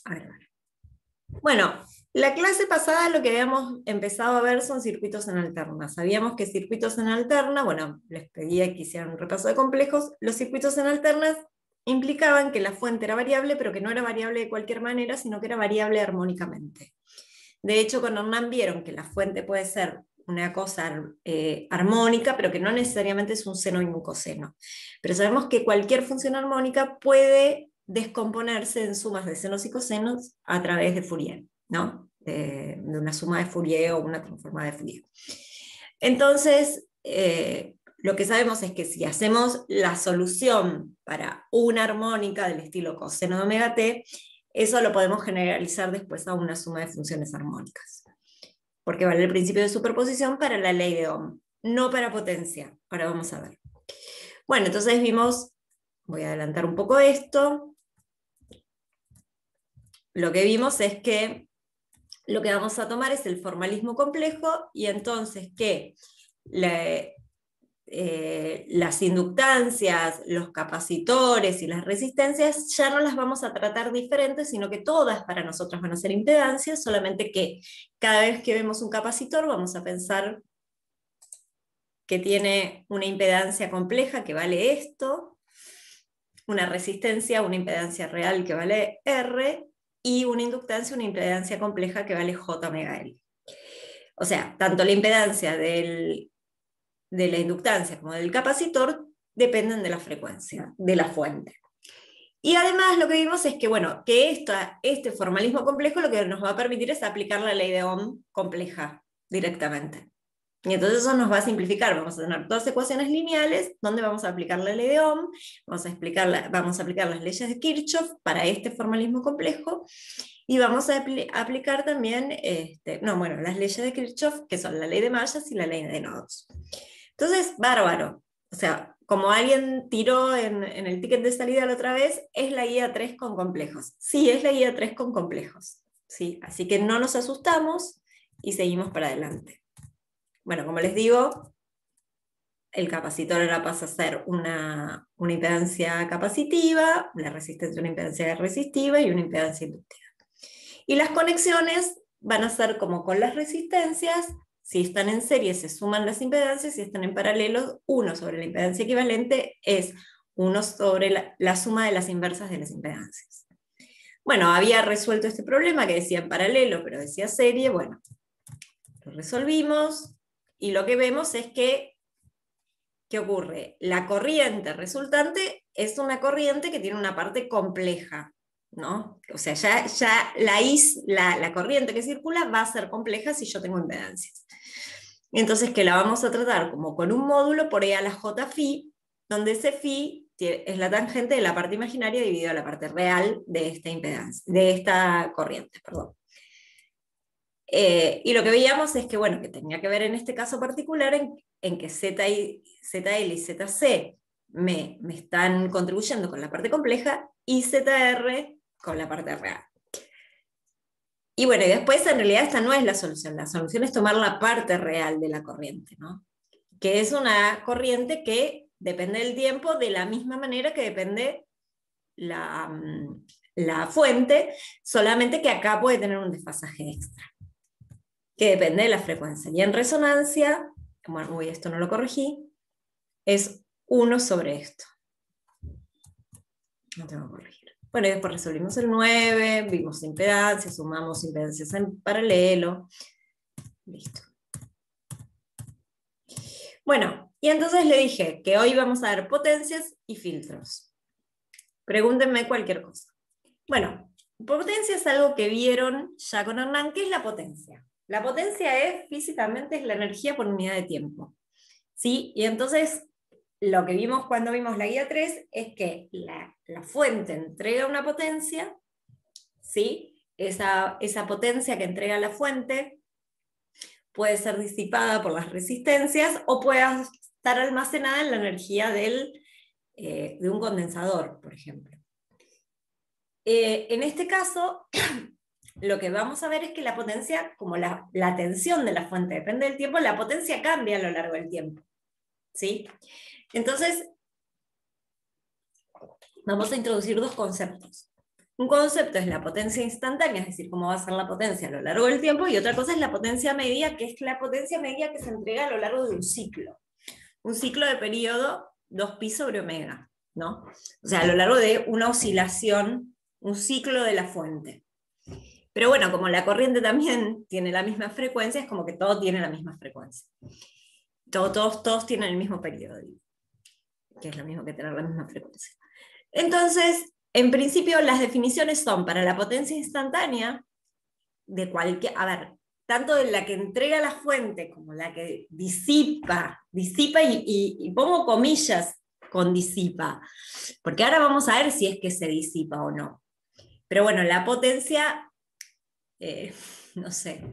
A ver. Bueno, la clase pasada lo que habíamos empezado a ver son circuitos en alterna. Sabíamos que circuitos en alterna, bueno, les pedía que hicieran un repaso de complejos. Los circuitos en alternas implicaban que la fuente era variable, pero que no era variable de cualquier manera, sino que era variable armónicamente. De hecho, con Hernán vieron que la fuente puede ser una cosa armónica, pero que no necesariamente es un seno y un coseno. Pero sabemos que cualquier función armónica puede descomponerse en sumas de senos y cosenos a través de Fourier, ¿no? De una suma de Fourier o una transformada de Fourier. Entonces, lo que sabemos es que si hacemos la solución para una armónica del estilo coseno de omega t, eso lo podemos generalizar después a una suma de funciones armónicas. Porque vale el principio de superposición para la ley de Ohm, no para potencia. Ahora vamos a ver. Bueno, entonces vimos, voy a adelantar un poco esto. Lo que vimos es que lo que vamos a tomar es el formalismo complejo y entonces que las inductancias, los capacitores y las resistencias ya no las vamos a tratar diferentes, sino que todas para nosotros van a ser impedancias, solamente que cada vez que vemos un capacitor vamos a pensar que tiene una impedancia compleja que vale esto, una resistencia, una impedancia real que vale R, y una inductancia, una impedancia compleja que vale J omega L. O sea, tanto la impedancia de la inductancia como del capacitor dependen de la frecuencia de la fuente. Y además lo que vimos es que, bueno, que este formalismo complejo lo que nos va a permitir es aplicar la ley de Ohm compleja directamente. Y entonces eso nos va a simplificar. Vamos a tener dos ecuaciones lineales donde vamos a aplicar la ley de Ohm, vamos a aplicar las leyes de Kirchhoff para este formalismo complejo, y vamos a aplicar también, las leyes de Kirchhoff, que son la ley de mallas y la ley de nodos. Entonces, bárbaro. O sea, como alguien tiró en el ticket de salida la otra vez, es la guía 3 con complejos. Sí, es la guía 3 con complejos. ¿Sí? Así que no nos asustamos y seguimos para adelante. Bueno, como les digo, el capacitor ahora pasa a ser una impedancia capacitiva, la resistencia una impedancia resistiva y una impedancia inductiva. Y las conexiones van a ser como con las resistencias. Si están en serie se suman las impedancias, si están en paralelo, 1 sobre la impedancia equivalente es 1 sobre la suma de las inversas de las impedancias. Bueno, había resuelto este problema que decía en paralelo, pero decía serie. Bueno, lo resolvimos y lo que vemos es que, ¿qué ocurre? La corriente resultante es una corriente que tiene una parte compleja, ¿no? O sea, ya la corriente que circula va a ser compleja si yo tengo impedancias. Entonces, que la vamos a tratar como con un módulo por E a la J phi, donde ese phi es la tangente de la parte imaginaria dividida a la parte real de esta impedancia, de esta corriente, perdón. Y lo que veíamos es que, bueno, que tenía que ver en este caso particular en que ZL y ZC me están contribuyendo con la parte compleja y ZR con la parte real. Y bueno, y después en realidad esta no es la solución es tomar la parte real de la corriente, ¿no? Que es una corriente que depende del tiempo de la misma manera que depende la fuente, solamente que acá puede tener un desfasaje extra, que depende de la frecuencia. Y en resonancia, bueno, esto no lo corregí, es 1 sobre esto. No tengo que corregir. Bueno, y después resolvimos el 9, vimos impedancias, sumamos impedancias en paralelo. Listo. Bueno, y entonces le dije que hoy vamos a ver potencias y filtros. Pregúntenme cualquier cosa. Bueno, potencia es algo que vieron ya con Hernán. ¿Qué es la potencia? La potencia físicamente es la energía por unidad de tiempo. ¿Sí? Y entonces lo que vimos cuando vimos la guía 3 es que la fuente entrega una potencia, ¿sí? Esa potencia que entrega la fuente puede ser disipada por las resistencias o puede estar almacenada en la energía de un condensador, por ejemplo. En este caso, lo que vamos a ver es que la potencia, como la tensión de la fuente depende del tiempo, la potencia cambia a lo largo del tiempo. ¿Sí? Entonces, vamos a introducir dos conceptos. Un concepto es la potencia instantánea, es decir, cómo va a ser la potencia a lo largo del tiempo, y otra cosa es la potencia media, que es la potencia media que se entrega a lo largo de un ciclo. Un ciclo de periodo 2pi sobre omega, ¿no? O sea, a lo largo de una oscilación, un ciclo de la fuente. Pero bueno, como la corriente también tiene la misma frecuencia, es como que todo tiene la misma frecuencia. Todos tienen el mismo periodo, que es lo mismo que tener la misma frecuencia. Entonces, en principio, las definiciones son para la potencia instantánea de cualquier, a ver, tanto de la que entrega la fuente como la que disipa y pongo comillas con disipa, porque ahora vamos a ver si es que se disipa o no. Pero bueno, la potencia, no sé,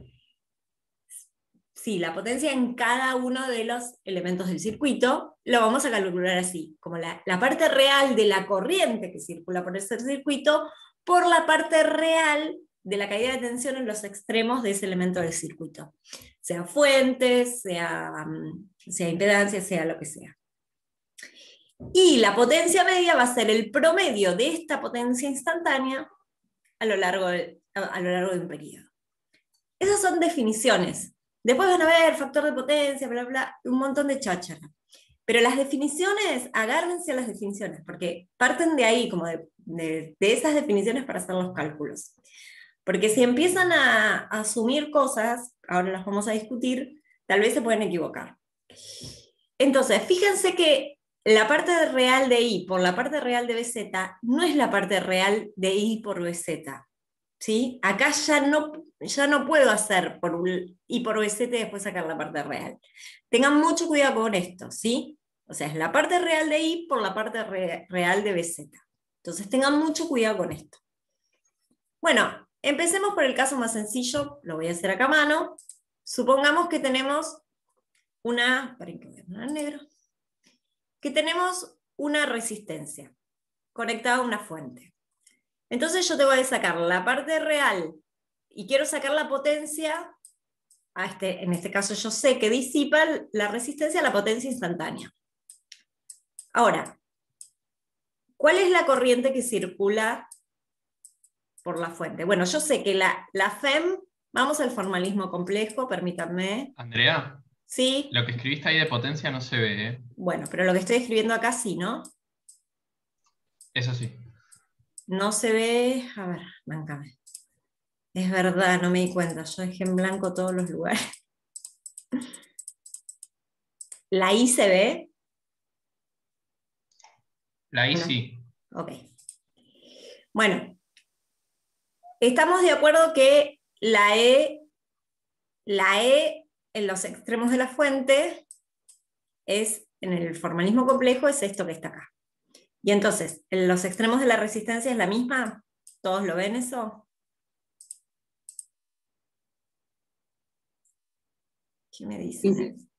sí, la potencia en cada uno de los elementos del circuito, lo vamos a calcular así, como la parte real de la corriente que circula por ese circuito, por la parte real de la caída de tensión en los extremos de ese elemento del circuito. Sea fuentes, sea impedancia, sea lo que sea. Y la potencia media va a ser el promedio de esta potencia instantánea a lo largo de un periodo. Esas son definiciones. Después van a ver factor de potencia, bla, bla, un montón de cháchara. Pero las definiciones, agárrense a las definiciones, porque parten de ahí, como de esas definiciones para hacer los cálculos. Porque si empiezan a asumir cosas, ahora las vamos a discutir, tal vez se pueden equivocar. Entonces, fíjense que la parte real de I por la parte real de BZ no es la parte real de I por BZ. ¿Sí? Acá ya no puedo hacer por I por BZ y después sacar la parte real. Tengan mucho cuidado con esto, ¿sí? O sea, es la parte real de I por la parte real de BZ. Entonces tengan mucho cuidado con esto. Bueno, empecemos por el caso más sencillo, lo voy a hacer acá a mano. Supongamos que tenemos que tenemos una resistencia conectada a una fuente. Entonces yo tengo que sacar la parte real y quiero sacar la potencia, en este caso yo sé que disipa la resistencia a la potencia instantánea. Ahora, ¿cuál es la corriente que circula por la fuente? Bueno, yo sé que la FEM, vamos al formalismo complejo, permítanme. Andrea, ¿Sí? lo que escribiste ahí de potencia no se ve, ¿eh? Bueno, pero lo que estoy escribiendo acá sí, ¿no? Eso sí. No se ve, a ver, bancame. Es verdad, no me di cuenta, yo dejé en blanco todos los lugares. ¿La I se ve? La I No. sí. Ok. Bueno, estamos de acuerdo que la E en los extremos de la fuente en el formalismo complejo, es esto que está acá. Y entonces, en los extremos de la resistencia es la misma. ¿Todos lo ven eso? ¿Qué me dice? Sí.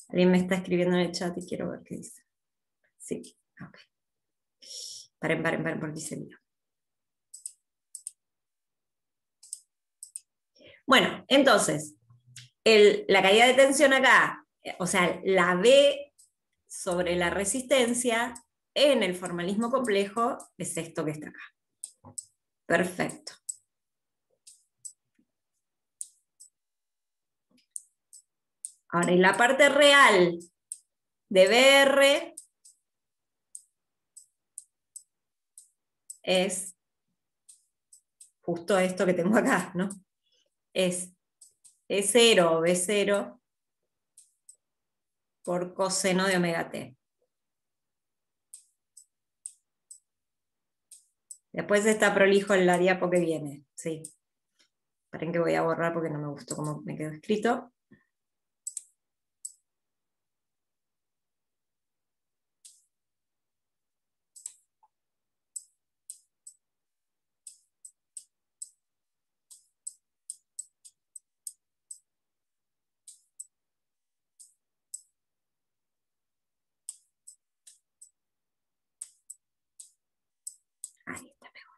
Alguien me está escribiendo en el chat y quiero ver qué dice. Sí, ok. Paren, porque se lío. Bueno, entonces, la caída de tensión acá, o sea, la B sobre la resistencia en el formalismo complejo es esto que está acá. Perfecto. Ahora, y la parte real de BR es justo esto que tengo acá, ¿no? Es E0 o B0 por coseno de omega t. Después está prolijo en la diapo que viene, sí. Esperen que voy a borrar porque no me gustó cómo me quedó escrito. Ahí está mejor.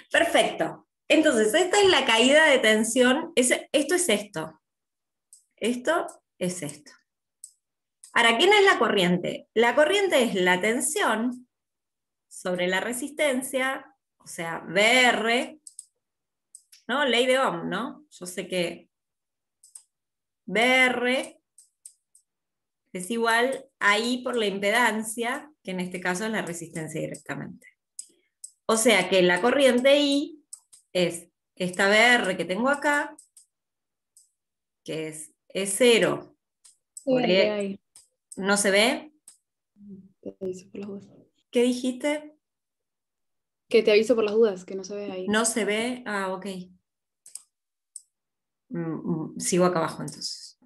Perfecto. Entonces, esta es la caída de tensión. Esto es esto. Esto es esto. Ahora, ¿quién es la corriente? La corriente es la tensión sobre la resistencia, O sea, BR, ¿no? Ley de Ohm, ¿no? Yo sé que BR es igual a I por la impedancia, que en este caso es la resistencia directamente. O sea que la corriente I es esta BR que tengo acá, que es E0 por ¿Qué E. hay? ¿No se ve? Te aviso por las dudas. ¿Qué dijiste? Que te aviso por las dudas, que no se ve ahí. ¿No se ve? Ah, ok. Sigo acá abajo entonces.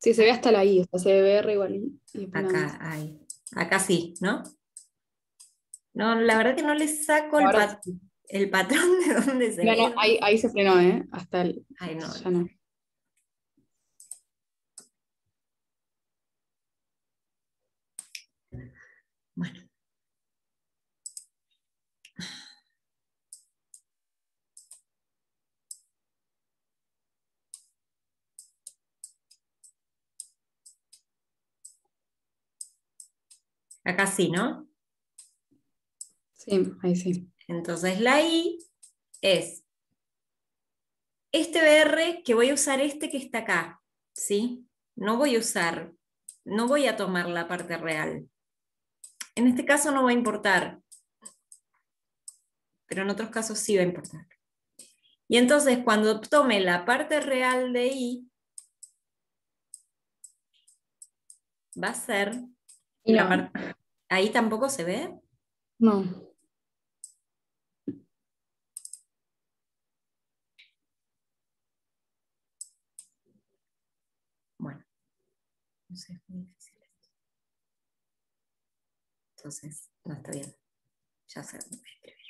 Sí, se ve hasta la I, o sea, se ve BR igual I. Y después nada más. Acá, ahí. Acá sí, ¿no? No, la verdad que no le saco Ahora sí. el patrón de dónde se No, ve. no, ahí se frenó, ¿eh? Hasta el. Ay, no. Ya no. Bueno. Acá sí, ¿no? Sí, ahí sí. Entonces la I es este BR que voy a usar este que está acá, ¿sí? No voy a tomar la parte real. En este caso no va a importar, pero en otros casos sí va a importar. Y entonces cuando tome la parte real de I, va a ser Y la no, parte... Ahí tampoco se ve. no. Bueno, no sé, es muy difícil esto. Entonces, no está bien. Ya sé dónde voy a escribir.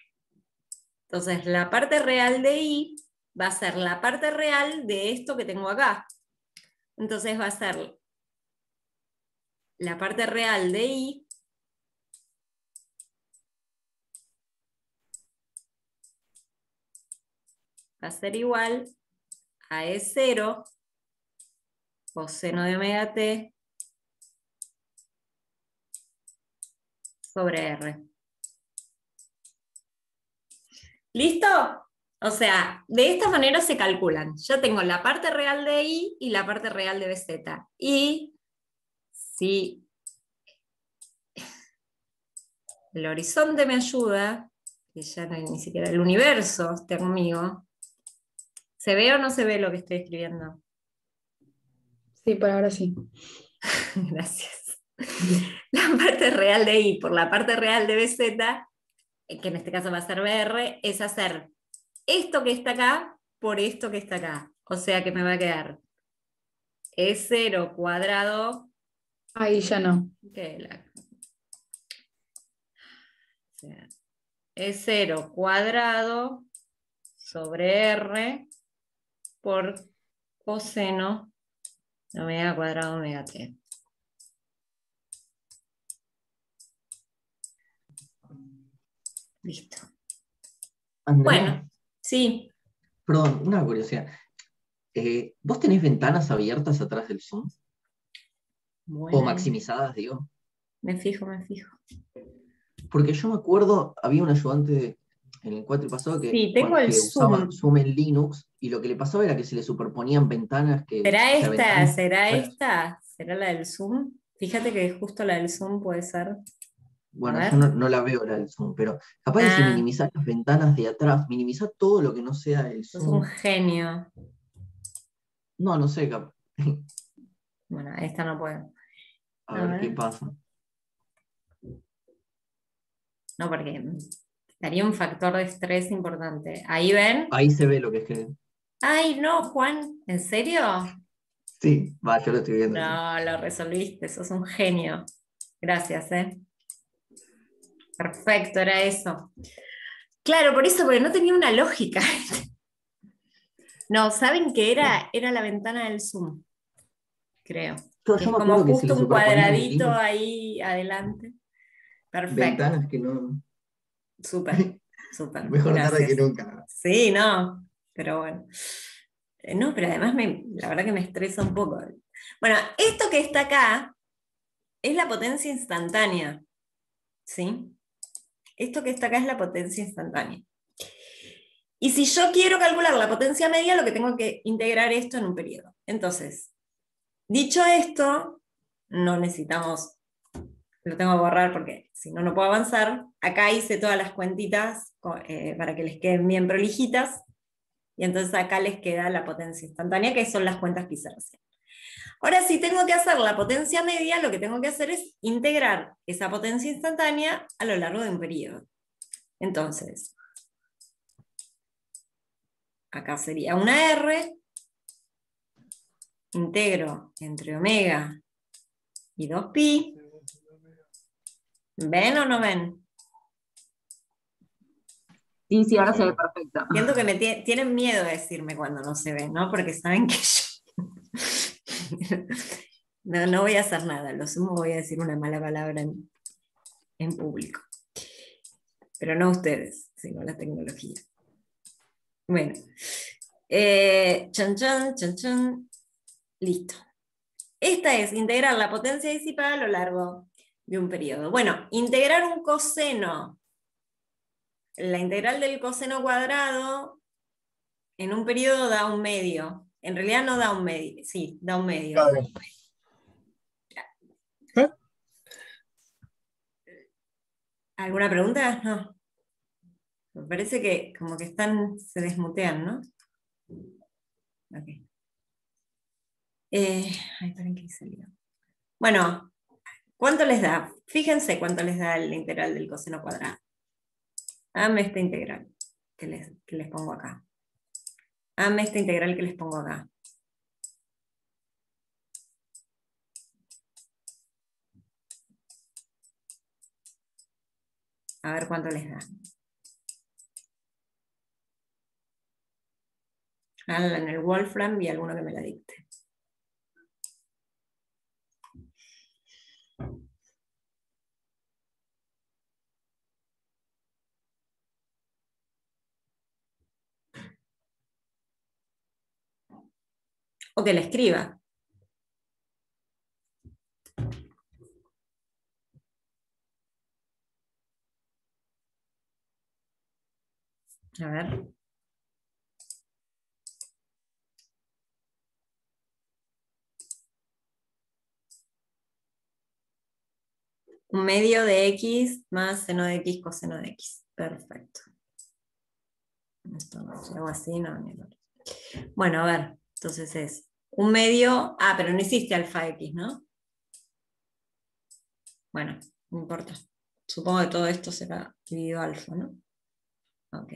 Entonces, la parte real de I va a ser la parte real de esto que tengo acá. Entonces va a ser la parte real de I va a ser igual a E0 coseno de omega t sobre R. ¿Listo? O sea, de esta manera se calculan. Ya tengo la parte real de I y la parte real de BZ. Y si el horizonte me ayuda, que ya no hay ni siquiera el universo está conmigo, ¿se ve o no se ve lo que estoy escribiendo? Sí, por ahora sí. Gracias. La parte real de I por la parte real de BZ, que en este caso va a ser BR, es hacer esto que está acá por esto que está acá. O sea que me va a quedar E0 cuadrado, Ahí ya no. o sea, E0 cuadrado sobre R por coseno de omega cuadrado omega t. Listo. Andrea, Bueno, sí. perdón, una curiosidad. ¿Vos tenés ventanas abiertas atrás del Zoom? O Bueno, maximizadas, digo. me fijo, me fijo. Porque yo me acuerdo, había un ayudante en el cuatri pasado Sí, tengo el que usaba Zoom. Zoom en Linux y lo que le pasaba era que se le superponían ventanas que, ¿Será o sea, esta? ventanas. ¿Será esta? ¿Será la del Zoom? Fíjate que justo la del Zoom puede ser. A Bueno, yo ver. no la veo la del Zoom, pero capaz que si Ah, minimizás las ventanas de atrás, minimizás todo lo que no sea el sos un Zoom. genio. No, no sé, Bueno, esta no puedo. a A ver qué ver. pasa. No, porque estaría un factor de estrés importante. Ahí ven. Ahí se ve lo que escriben. Ay, no, Juan, ¿en serio? Sí, va, yo lo estoy viendo. Sí. No, lo resolviste, sos un genio. Gracias, ¿eh? Perfecto, era eso. Claro, por eso, porque no tenía una lógica. No, ¿saben qué era? Era la ventana del Zoom, creo. Que Yo es me como acuerdo que se le justo un superponían en cuadradito Linux ahí adelante. Perfecto. ventanas que no. Súper, súper. Mejor tarde que Gracias. nunca. Sí, no, pero bueno. No, pero además la verdad que me estresa un poco. Bueno, esto que está acá es la potencia instantánea, ¿sí? Esto que está acá es la potencia instantánea. Y si yo quiero calcular la potencia media, lo que tengo que integrar esto en un periodo. Entonces, dicho esto, no necesitamos, lo tengo que borrar porque si no, no puedo avanzar. Acá hice todas las cuentitas para que les queden bien prolijitas, y entonces acá les queda la potencia instantánea, que son las cuentas que hice recién. Ahora, si tengo que hacer la potencia media, lo que tengo que hacer es integrar esa potencia instantánea a lo largo de un periodo. Entonces, acá sería una R, integro entre omega y 2pi. ¿Ven o no ven? Sí, sí, ahora se ve perfecto. Siento que tienen miedo de decirme cuando no se ve, ¿no? Porque saben que yo no voy a hacer nada, lo sumo voy a decir una mala palabra en público. Pero no ustedes, sino la tecnología. Bueno, chan, chan, chan, chan. Listo. Esta es integrar la potencia disipada a lo largo de un periodo. Bueno, integrar un coseno, la integral del coseno cuadrado en un periodo da un medio. En realidad no da un medio, sí, da un medio. Claro. ¿Eh? ¿Alguna pregunta? No. Me parece que como que se desmutean, ¿no? Ok. Ay, ¿para qué salió? Bueno, ¿cuánto les da? Fíjense cuánto les da la integral del coseno cuadrado. Háganme esta integral que les pongo acá. Háganme esta integral que les pongo acá. A ver cuánto les da. Háganla en el Wolfram y alguno que me la dicte. O que la escriba. A ver. Un medio de x más seno de x coseno de x. Perfecto. Esto no, si hago así, no. Bueno, a ver. Entonces es un medio. Ah, pero no hiciste alfa x, ¿no? Bueno, no importa. Supongo que todo esto será dividido alfa, ¿no? Ok.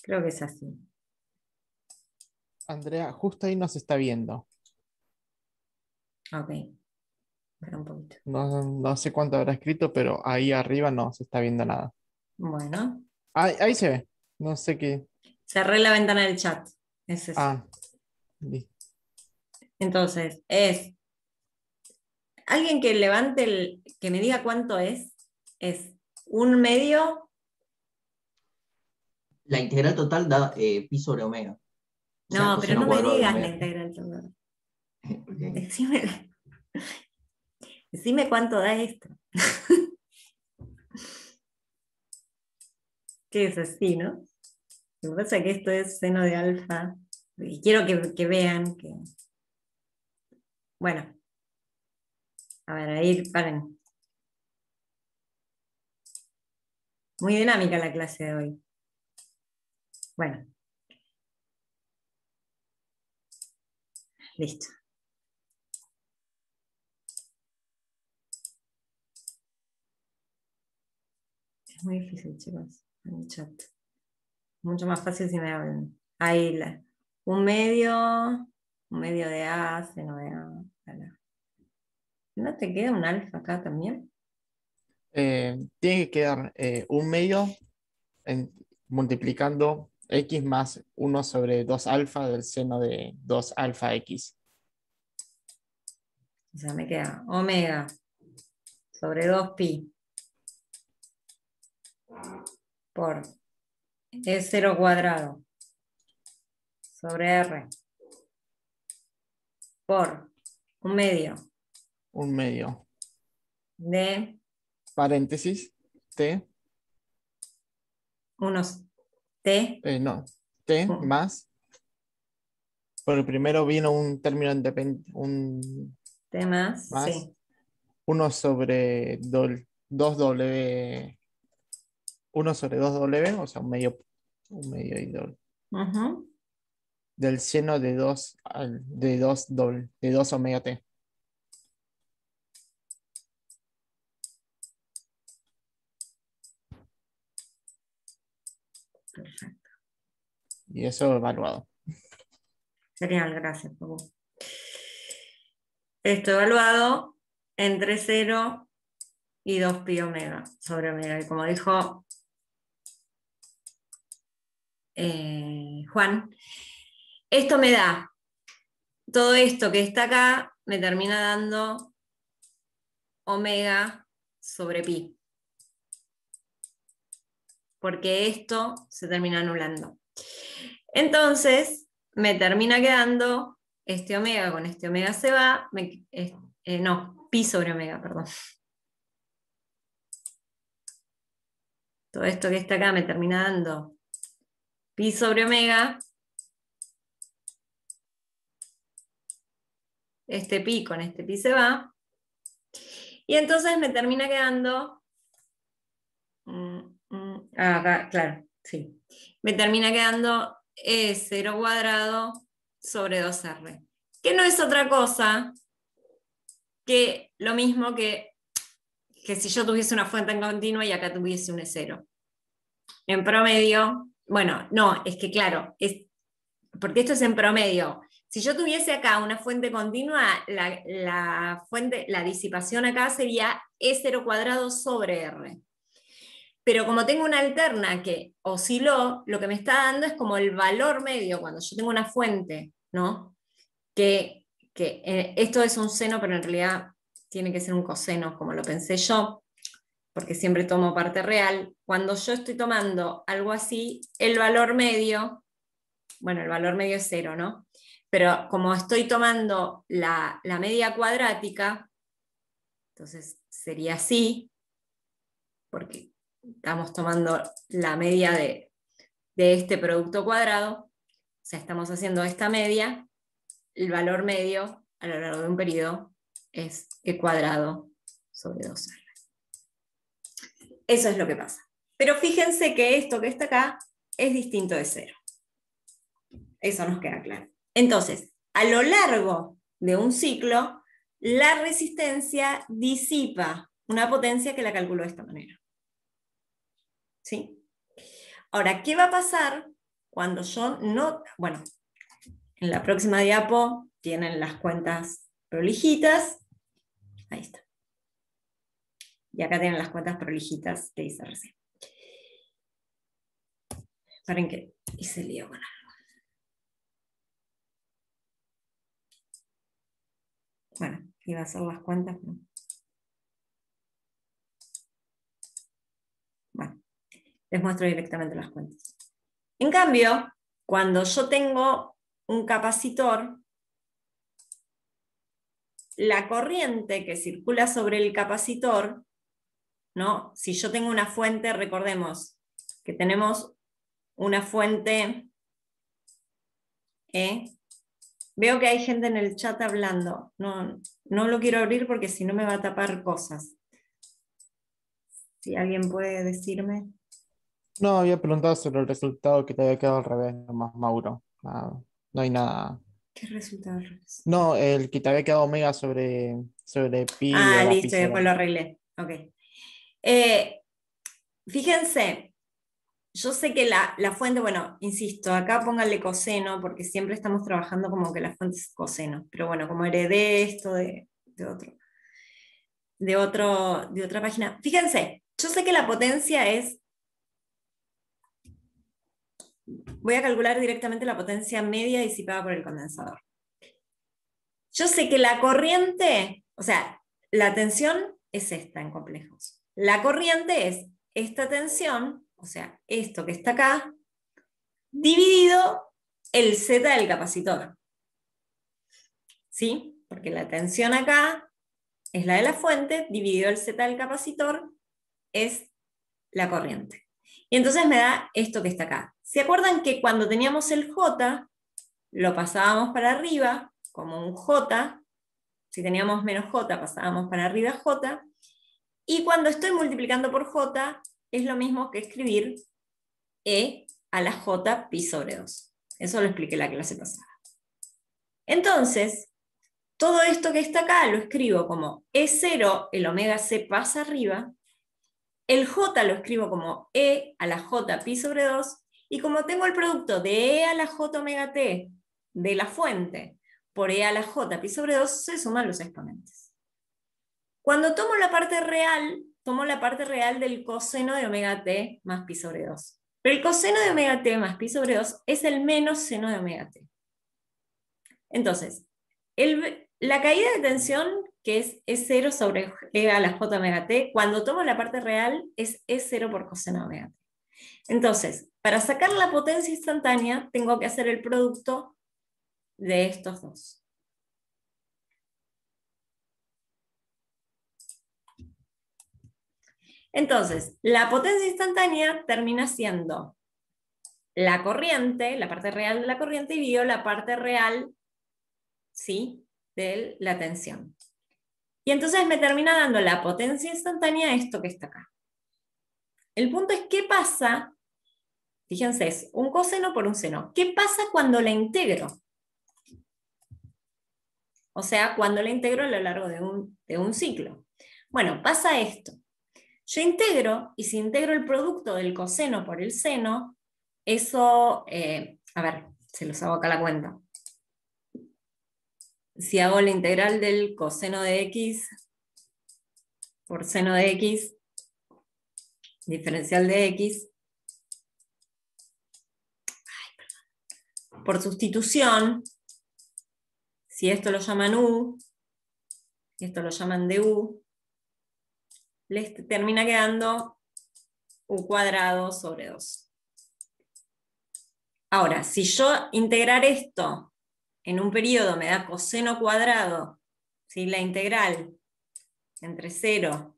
Creo que es así. Andrea, justo ahí nos está viendo. Ok. Espera un poquito. No sé cuánto habrá escrito, pero ahí arriba no se está viendo nada. Bueno. Ahí se ve. No sé qué. Cerré la ventana del chat. Es eso. Ah, listo. Entonces, es. Alguien que levante que me diga cuánto es un medio. La integral total da pi sobre omega. O sea, No, pero coseno no me cuadrado de digas la omega. integral total. Ok. Decime cuánto da esto. Que es así, ¿no? Lo que pasa es que esto es seno de alfa. Y quiero que vean que. Bueno. A ver, ahí paren. Muy dinámica la clase de hoy. Bueno. Listo. Es muy difícil, chicos, en el chat. Mucho más fácil si me hablan. Ahí un medio de A, seno de A. Voilà. ¿No te queda un alfa acá también? Tiene que quedar un medio multiplicando x más 1 sobre 2 alfa del seno de 2 alfa x. O sea, me queda omega sobre 2pi por E0 cuadrado sobre R por un medio Un medio de paréntesis, T, Unos T, no, T más. Por el primero vino un término independiente, un T más, más, sí. 1 sobre 2W, 1 sobre 2W, o sea, un medio y doble, Ujú. del seno de 2 de 2 doble, de 2 omega T. Perfecto. Y eso evaluado. Genial, gracias, Pabu. Esto evaluado entre 0 y 2 pi omega sobre omega. Y como dijo Juan, esto me da, todo esto que está acá, me termina dando omega sobre pi. Porque esto se termina anulando. Entonces, me termina quedando este omega con este omega se va, no, pi sobre omega, perdón. Todo esto que está acá me termina dando pi sobre omega. Este pi con este pi se va. Y entonces me termina quedando... acá, claro, sí. Me termina quedando E0 cuadrado sobre 2R. Que no es otra cosa que lo mismo que si yo tuviese una fuente en continua y acá tuviese un E0. En promedio, bueno, no, es que claro, porque esto es en promedio. Si yo tuviese acá una fuente continua, la disipación acá sería E0 cuadrado sobre R. Pero como tengo una alterna que osciló, lo que me está dando es como el valor medio cuando yo tengo una fuente, ¿no? Que esto es un seno, pero en realidad tiene que ser un coseno, como lo pensé yo, porque siempre tomo parte real. Cuando yo estoy tomando algo así, el valor medio, bueno, el valor medio es 0, ¿no? Pero como estoy tomando la media cuadrática, entonces sería así, porque estamos tomando la media de este producto cuadrado, o sea, estamos haciendo esta media, el valor medio a lo largo de un periodo es E cuadrado sobre 2R. Eso es lo que pasa. Pero fíjense que esto que está acá es distinto de 0. Eso nos queda claro. Entonces, a lo largo de un ciclo, la resistencia disipa una potencia que la calculo de esta manera. ¿Sí? Ahora, ¿qué va a pasar cuando yo no... Bueno, en la próxima diapo tienen las cuentas prolijitas. Ahí está. Y acá tienen las cuentas prolijitas que hice recién. Paren que hice lío con algo. Bueno, iba a hacer las cuentas, ¿no? Bueno, les muestro directamente las cuentas. En cambio, cuando yo tengo un capacitor, la corriente que circula sobre el capacitor, ¿no? Si yo tengo una fuente, recordemos que tenemos una fuente Veo que hay gente en el chat hablando. No lo quiero abrir porque si no me va a tapar cosas. Si alguien puede decirme. No, había preguntado sobre el resultado que te había quedado al revés, nomás, Mauro. No hay nada. ¿Qué resultado? No, el que te había quedado omega sobre pi era pi Listo, y sobre después lo arreglé. Ok. Fíjense, yo sé que la fuente, bueno, insisto, acá pónganle coseno, porque siempre estamos trabajando como que la fuente es coseno, pero bueno, como heredé esto de otra página. Fíjense, yo sé que la potencia es, voy a calcular directamente la potencia media disipada por el condensador. Yo sé que la corriente, o sea, la tensión es esta en complejos. La corriente es esta tensión, o sea, esto que está acá, dividido el Z del capacitor. ¿Sí? Porque la tensión acá es la de la fuente, dividido el Z del capacitor, es la corriente. Y entonces me da esto que está acá. ¿Se acuerdan que cuando teníamos el J, lo pasábamos para arriba, como un J? Si teníamos menos J, pasábamos para arriba J. Y cuando estoy multiplicando por J, es lo mismo que escribir E a la J pi sobre 2. Eso lo expliqué en la clase pasada. Entonces, todo esto que está acá lo escribo como E0, el omega C pasa arriba, el J lo escribo como E a la J pi sobre 2, y como tengo el producto de E a la J omega T de la fuente por E a la J pi sobre 2, se suman los exponentes. Cuando tomo la parte real, tomo la parte real del coseno de omega T más pi sobre 2. Pero el coseno de omega T más pi sobre 2 es el menos seno de omega T. Entonces, la caída de tensión, que es E0 sobre E a la J omega T, cuando tomo la parte real, es E0 por coseno de omega T. Entonces, para sacar la potencia instantánea, tengo que hacer el producto de estos dos. Entonces, la potencia instantánea termina siendo la corriente, la parte real de la corriente, dividido la parte real, ¿sí?, de la tensión. Y entonces me termina dando la potencia instantánea esto que está acá. El punto es qué pasa, fíjense, es un coseno por un seno. ¿Qué pasa cuando la integro? O sea, cuando la integro a lo largo de un ciclo. Bueno, pasa esto. Yo integro, y si integro el producto del coseno por el seno, eso, a ver, se los hago acá la cuenta. Si hago la integral del coseno de x por seno de x, diferencial de x, por sustitución, si esto lo llaman u, y esto lo llaman du, les termina quedando u cuadrado sobre 2. Ahora, si yo integrar esto en un periodo me da coseno cuadrado, ¿sí?, la integral entre 0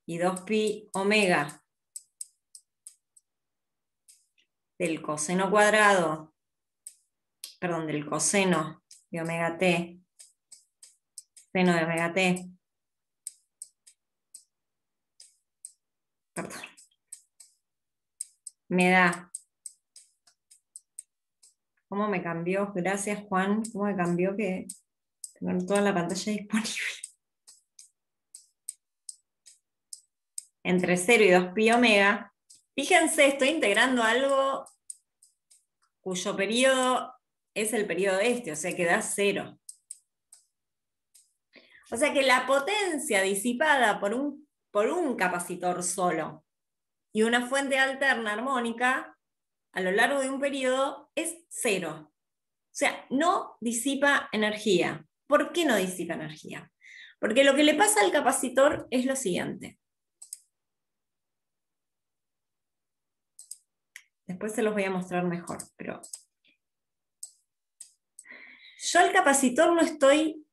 y 2pi omega del coseno cuadrado, perdón, del coseno de omega t, seno de omega t, perdón, me da, ¿cómo me cambió? Gracias, Juan, ¿cómo me cambió que tengo toda la pantalla disponible? Entre 0 y 2pi omega. Fíjense, estoy integrando algo cuyo periodo es el periodo este, o sea que da 0. O sea que la potencia disipada por un capacitor solo y una fuente alterna armónica a lo largo de un periodo es 0. O sea, no disipa energía. ¿Por qué no disipa energía? Porque lo que le pasa al capacitor es lo siguiente. Después se los voy a mostrar mejor, pero yo al capacitor lo estoy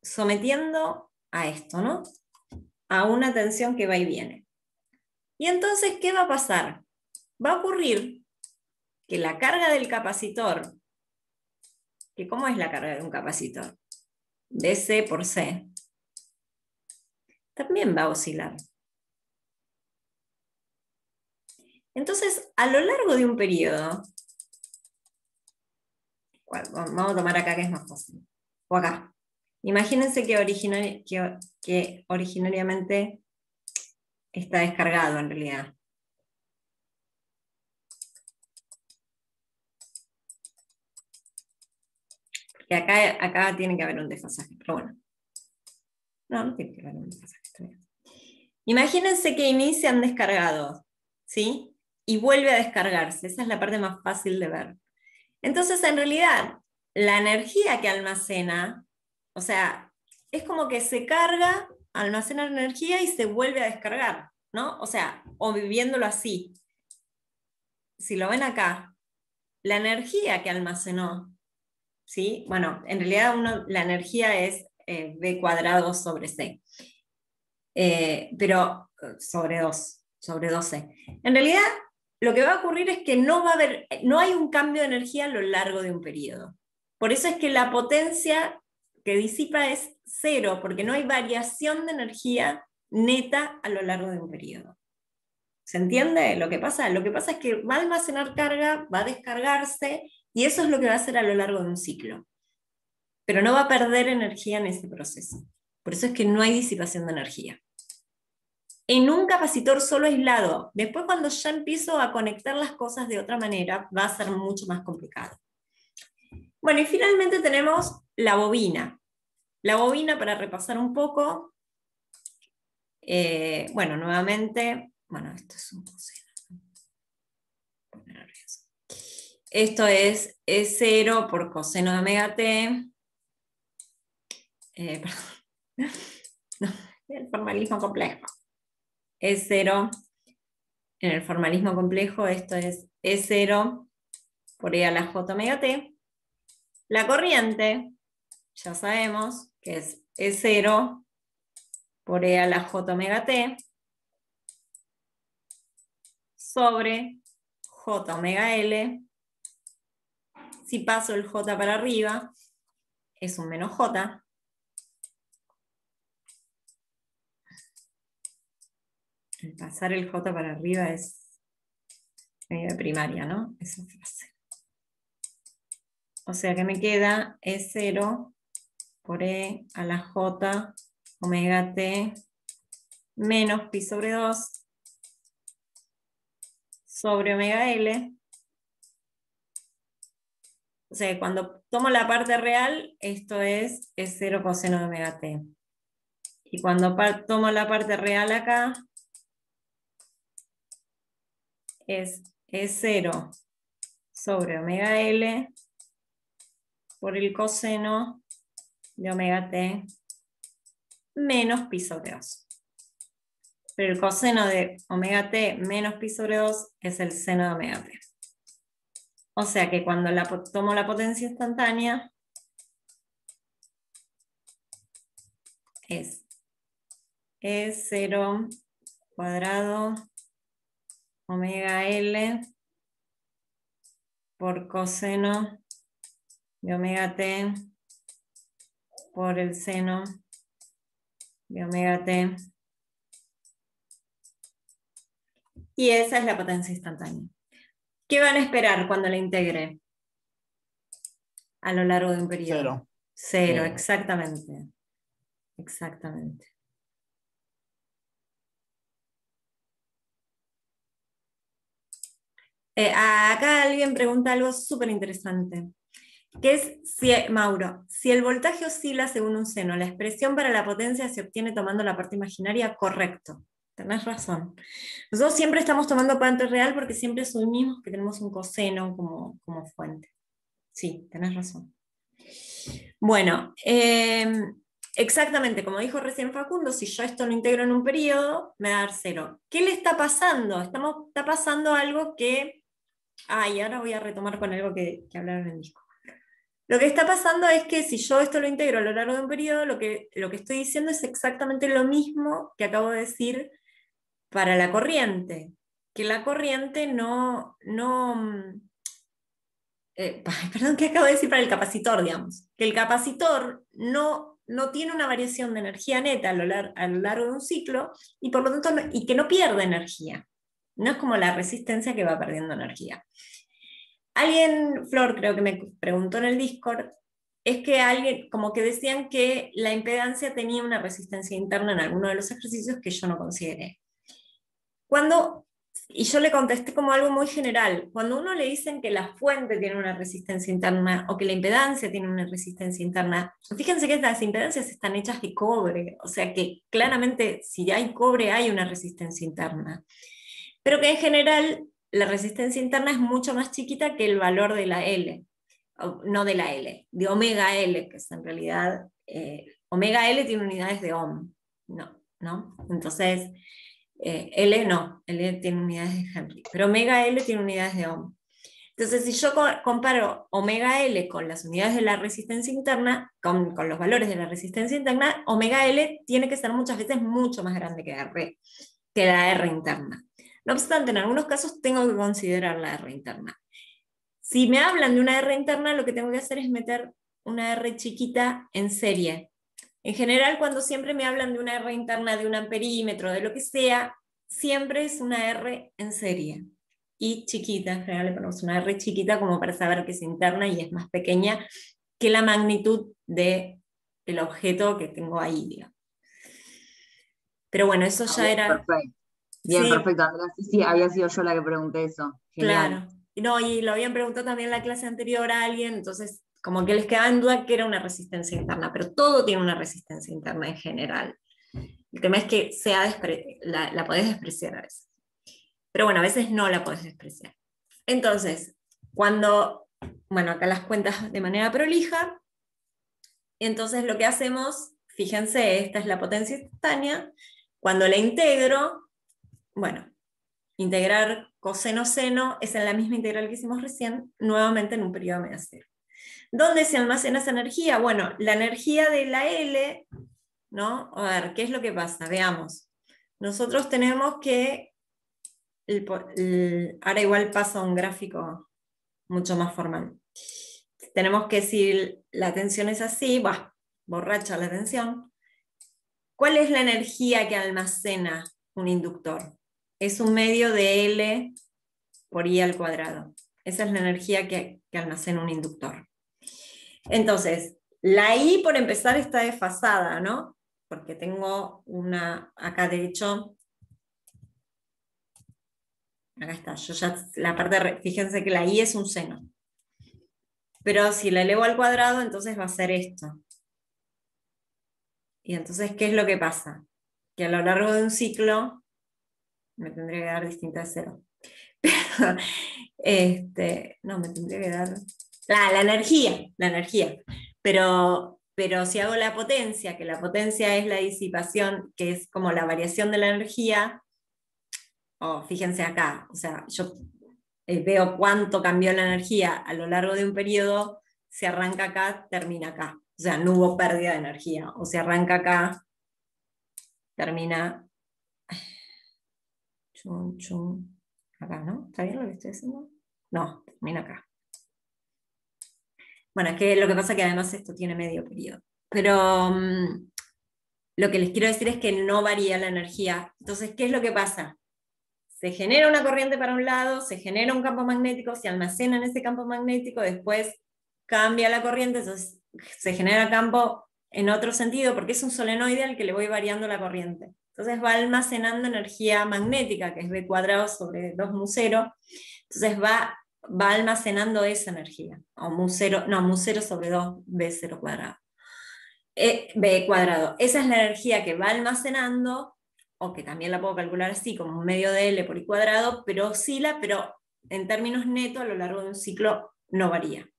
sometiendo a esto, ¿no? A una tensión que va y viene. Y entonces, ¿qué va a pasar? Va a ocurrir que la carga del capacitor, que ¿cómo es la carga de un capacitor? dC por C, también va a oscilar. Entonces, a lo largo de un periodo, vamos a tomar acá que es más fácil, o acá. Imagínense que originariamente está descargado en realidad. Porque acá tiene que haber un desfasaje, pero bueno. No tiene que haber un desfasaje. Imagínense que inician descargados, ¿sí? Y vuelve a descargarse. Esa es la parte más fácil de ver. Entonces, en realidad, la energía que almacena, o sea, es como que se carga, almacena energía y se vuelve a descargar, ¿no? O sea, o viviéndolo así. Si lo ven acá, la energía que almacenó, ¿sí? Bueno, en realidad la energía es B cuadrado sobre C. Pero sobre 2C. En realidad, lo que va a ocurrir es que no hay un cambio de energía a lo largo de un periodo. Por eso es que la potencia que disipa es 0, porque no hay variación de energía neta a lo largo de un periodo. ¿Se entiende lo que pasa? Lo que pasa es que va a almacenar carga, va a descargarse, y eso es lo que va a hacer a lo largo de un ciclo. Pero no va a perder energía en ese proceso. Por eso es que no hay disipación de energía. En un capacitor solo aislado, después cuando ya empiezo a conectar las cosas de otra manera, va a ser mucho más complicado. Bueno, y finalmente tenemos la bobina. La bobina, para repasar un poco, bueno, nuevamente, bueno, esto es un coseno. Esto es E0 por coseno de omega t. Perdón. No, el formalismo complejo. E0 en el formalismo complejo, esto es E0 por E a la J omega t. La corriente, ya sabemos que es E0 por E a la J omega t sobre J omega L. Si paso el J para arriba, es un menos J. El pasar el J para arriba es medio de primaria, ¿no? Esa frase. O sea que me queda E0 por E a la J omega t menos pi sobre 2 sobre omega L. O sea, cuando tomo la parte real, esto es E0 coseno de omega t. Y cuando tomo la parte real acá, es E0 sobre omega L por el coseno de omega t menos pi sobre 2. Pero el coseno de omega t menos pi sobre 2 es el seno de omega t. O sea que cuando tomo la potencia instantánea, es E0 cuadrado omega L por coseno de omega t por el seno de omega t. Y esa es la potencia instantánea. ¿Qué van a esperar cuando la integre a lo largo de un periodo? 0, exactamente. Exactamente. Acá alguien pregunta algo súper interesante, que es, Mauro, si el voltaje oscila según un seno, la expresión para la potencia se obtiene tomando la parte imaginaria. Correcto, tenés razón. Nosotros siempre estamos tomando parte real porque siempre asumimos que tenemos un coseno como fuente. Sí, tenés razón. Bueno, exactamente, como dijo recién Facundo, si yo esto lo integro en un periodo, me va a dar 0. ¿Qué le está pasando? Está pasando algo que... y ahora voy a retomar con algo que hablaron en el disco. Lo que está pasando es que si yo esto lo integro a lo largo de un periodo, lo que estoy diciendo es exactamente lo mismo que acabo de decir para la corriente. Que la corriente perdón, ¿qué acabo de decir para el capacitor, digamos? Que el capacitor no tiene una variación de energía neta a lo largo de un ciclo, y por lo tanto, y que no pierde energía. No es como la resistencia que va perdiendo energía. Alguien, Flor, creo que me preguntó en el Discord, es que alguien, como que decían que la impedancia tenía una resistencia interna en alguno de los ejercicios que yo no consideré. Y yo le contesté como algo muy general, cuando uno le dicen que la fuente tiene una resistencia interna, o que la impedancia tiene una resistencia interna, fíjense que las impedancias están hechas de cobre, o sea que claramente si hay cobre hay una resistencia interna, pero que en general la resistencia interna es mucho más chiquita que el valor de la L, no de la L, de omega L, que es en realidad, omega L tiene unidades de ohm, ¿no? Entonces, L no, L tiene unidades de Henry, pero omega L tiene unidades de ohm. Entonces, si yo comparo omega L con las unidades de la resistencia interna, con los valores de la resistencia interna, omega L tiene que ser muchas veces mucho más grande que la R interna. No obstante, en algunos casos tengo que considerar la R interna. Si me hablan de una R interna, lo que tengo que hacer es meter una R chiquita en serie. En general, cuando siempre me hablan de una R interna, de un amperímetro, de lo que sea, siempre es una R en serie. Y chiquita, en general le ponemos una R chiquita como para saber que es interna y es más pequeña que la magnitud del objeto que tengo ahí, digamos. Pero bueno, eso ya Bien, era... perfecto. Bien, Sí, perfecto, Andrea. Sí, sí, había sido yo la que pregunté eso. Genial. claro. No, y lo habían preguntado también en la clase anterior a alguien, entonces como que les quedaba en duda que era una resistencia interna, pero todo tiene una resistencia interna en general. El tema es que la podés despreciar a veces. Pero bueno, a veces no la podés despreciar. Entonces, bueno, acá las cuentas de manera prolija, entonces lo que hacemos, fíjense, esta es la potencia instantánea, cuando la integro, bueno, integrar coseno-seno es en la misma integral que hicimos recién, nuevamente en un periodo medio cero. ¿Dónde se almacena esa energía? Bueno, la energía de la L, ¿no? A ver, ¿qué es lo que pasa? Veamos. Nosotros tenemos que, ahora igual paso a un gráfico mucho más formal. Tenemos que si la tensión es así, borracha la tensión. ¿Cuál es la energía que almacena un inductor? Es un medio de L por I al cuadrado. Esa es la energía que almacena un inductor. Entonces, la I por empezar está desfasada, ¿no? Porque tengo acá de hecho, acá está, yo ya, fíjense que la I es un seno. Pero si la elevo al cuadrado, entonces va a ser esto. Y entonces, ¿qué es lo que pasa? Que a lo largo de un ciclo, me tendría que dar distinta de cero. No, me tendría que dar... la energía. Pero si hago la potencia, que la potencia es la disipación, que es como la variación de la energía, fíjense acá, o sea, yo veo cuánto cambió la energía a lo largo de un periodo, se arranca acá, termina acá. O sea, no hubo pérdida de energía. O se arranca acá, termina... Chun, chun. Acá, ¿no? ¿Está bien lo que estoy haciendo? No, termina acá. Bueno, es que lo que pasa es que además esto tiene medio periodo. Pero lo que les quiero decir es que no varía la energía. Entonces, ¿qué es lo que pasa? Se genera una corriente para un lado, se genera un campo magnético, se almacena en ese campo magnético, después cambia la corriente, entonces se genera campo en otro sentido, porque es un solenoide al que le voy variando la corriente. Entonces va almacenando energía magnética, que es B cuadrado sobre 2mu0, entonces va almacenando esa energía, o mu0 sobre 2b0 cuadrado. B cuadrado. Esa es la energía que va almacenando, o que también la puedo calcular así, como un medio de L por I cuadrado, pero oscila, pero en términos netos a lo largo de un ciclo no varía.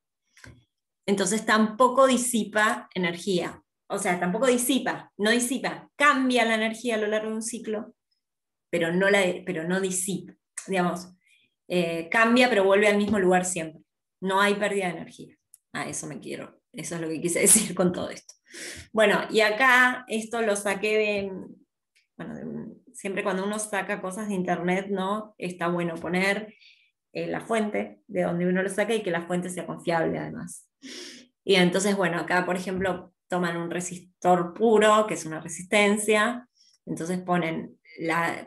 Entonces tampoco disipa energía. O sea, tampoco no disipa, cambia la energía a lo largo de un ciclo, pero no disipa. Digamos, cambia pero vuelve al mismo lugar siempre. No hay pérdida de energía. Eso es lo que quise decir con todo esto. Bueno, y acá esto lo saqué siempre cuando uno saca cosas de internet, ¿no? Está bueno poner la fuente de donde uno lo saca y que la fuente sea confiable además. Y entonces, bueno, acá por ejemplo toman un resistor puro, que es una resistencia, entonces ponen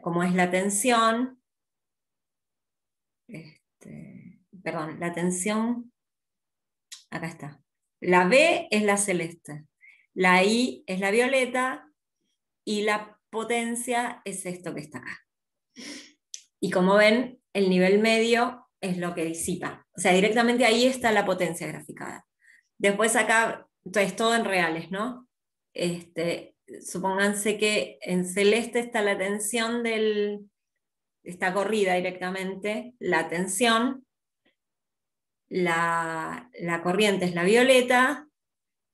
como es la tensión, la tensión, acá está. La B es la celeste, la I es la violeta y la potencia es esto que está acá. Y como ven, el nivel medio es lo que disipa. O sea, directamente ahí está la potencia graficada. Después acá, entonces todo en reales, ¿no? Supónganse que en celeste está la tensión está corrida directamente, la tensión, la corriente es la violeta,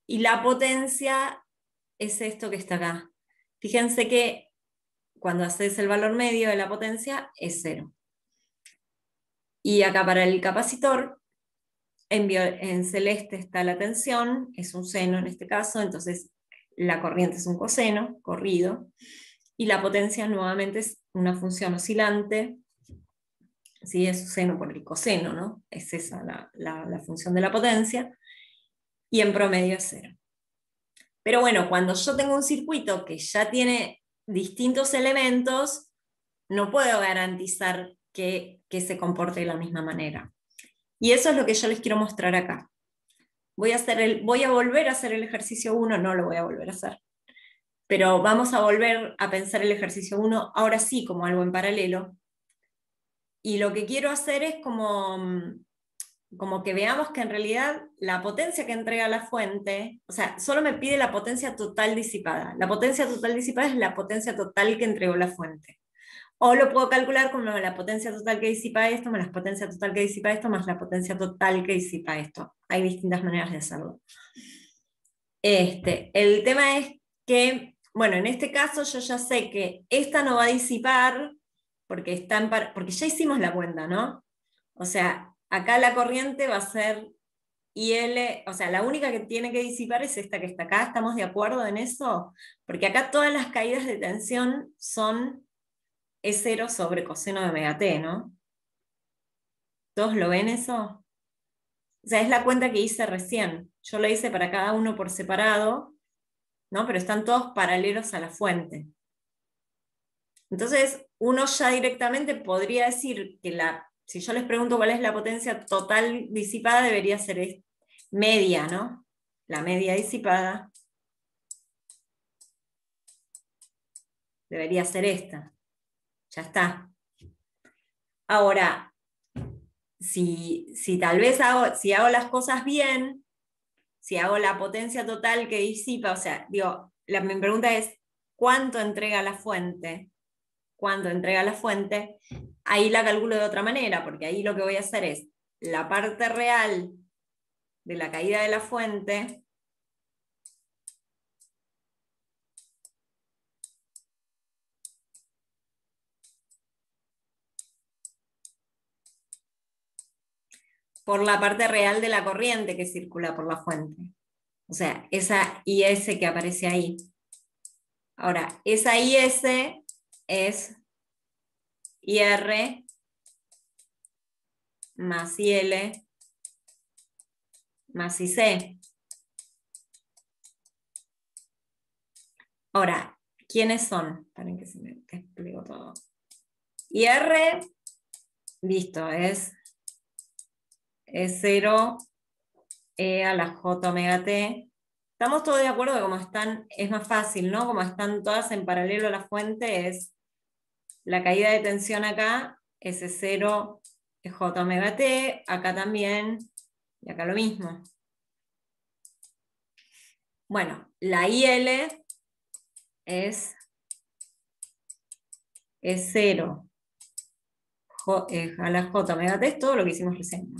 y la potencia es esto que está acá. Fíjense que cuando haces el valor medio de la potencia es 0. Y acá para el capacitor, en celeste está la tensión, es un seno en este caso, entonces la corriente es un coseno, corrido, y la potencia nuevamente es una función oscilante, ¿sí? Es seno por el coseno, ¿no? Es esa la función de la potencia, y en promedio es 0. Pero bueno, cuando yo tengo un circuito que ya tiene distintos elementos, no puedo garantizar que se comporte de la misma manera. Y eso es lo que yo les quiero mostrar acá. Voy a volver a hacer el ejercicio 1, no lo voy a volver a hacer. Pero vamos a volver a pensar el ejercicio 1, ahora sí, como algo en paralelo. Y lo que quiero hacer es como que veamos que en realidad la potencia que entrega la fuente, o sea, solo me pide la potencia total disipada. La potencia total disipada es la potencia total que entregó la fuente. O lo puedo calcular como la potencia total que disipa esto, más la potencia total que disipa esto, más la potencia total que disipa esto. Hay distintas maneras de hacerlo. El tema es que, bueno, en este caso yo ya sé que esta no va a disipar, porque ya hicimos la cuenta, ¿no? O sea, acá la corriente va a ser IL, o sea, la única que tiene que disipar es esta que está acá. ¿Estamos de acuerdo en eso? Porque acá todas las caídas de tensión son E0 sobre coseno de omega t, ¿no? ¿Todos lo ven eso? O sea, es la cuenta que hice recién. Yo lo hice para cada uno por separado, ¿no? Pero están todos paralelos a la fuente. Entonces, uno ya directamente podría decir que si yo les pregunto cuál es la potencia total disipada, debería ser media, ¿no? La media disipada debería ser esta. Ya está. Ahora, si tal vez si hago las cosas bien, si hago la potencia total que disipa, o sea, digo, mi pregunta es, ¿cuánto entrega la fuente? ¿Cuánto entrega la fuente? Ahí la calculo de otra manera, porque ahí lo que voy a hacer es la parte real de la caída de la fuente por la parte real de la corriente que circula por la fuente. O sea, esa IS que aparece ahí. Ahora, esa IS es IR más IL más IC. Ahora, ¿quiénes son? Esperen que se me explico todo. IR, listo, es 0 E a la J omega T. Estamos todos de acuerdo que como están, es más fácil, ¿no? Como están todas en paralelo a la fuente, es la caída de tensión acá, S0 es J omega T, acá también, y acá lo mismo. Bueno, la IL es 0 a la J omega T, es todo lo que hicimos recién, ¿no?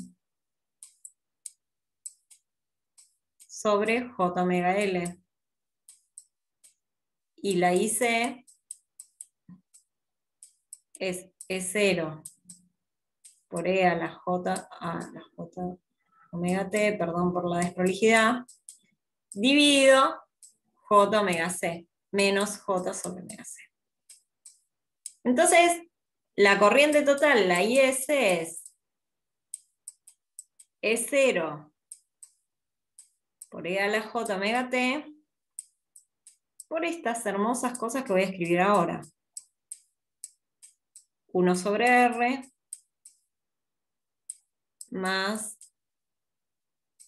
Sobre J omega L. Y la IC es E0 por E a la J omega T, perdón por la desprolijidad, dividido J omega C, menos J sobre omega C. Entonces, la corriente total, la IS, es E0 por E a la J omega T, por estas hermosas cosas que voy a escribir ahora. 1 sobre R más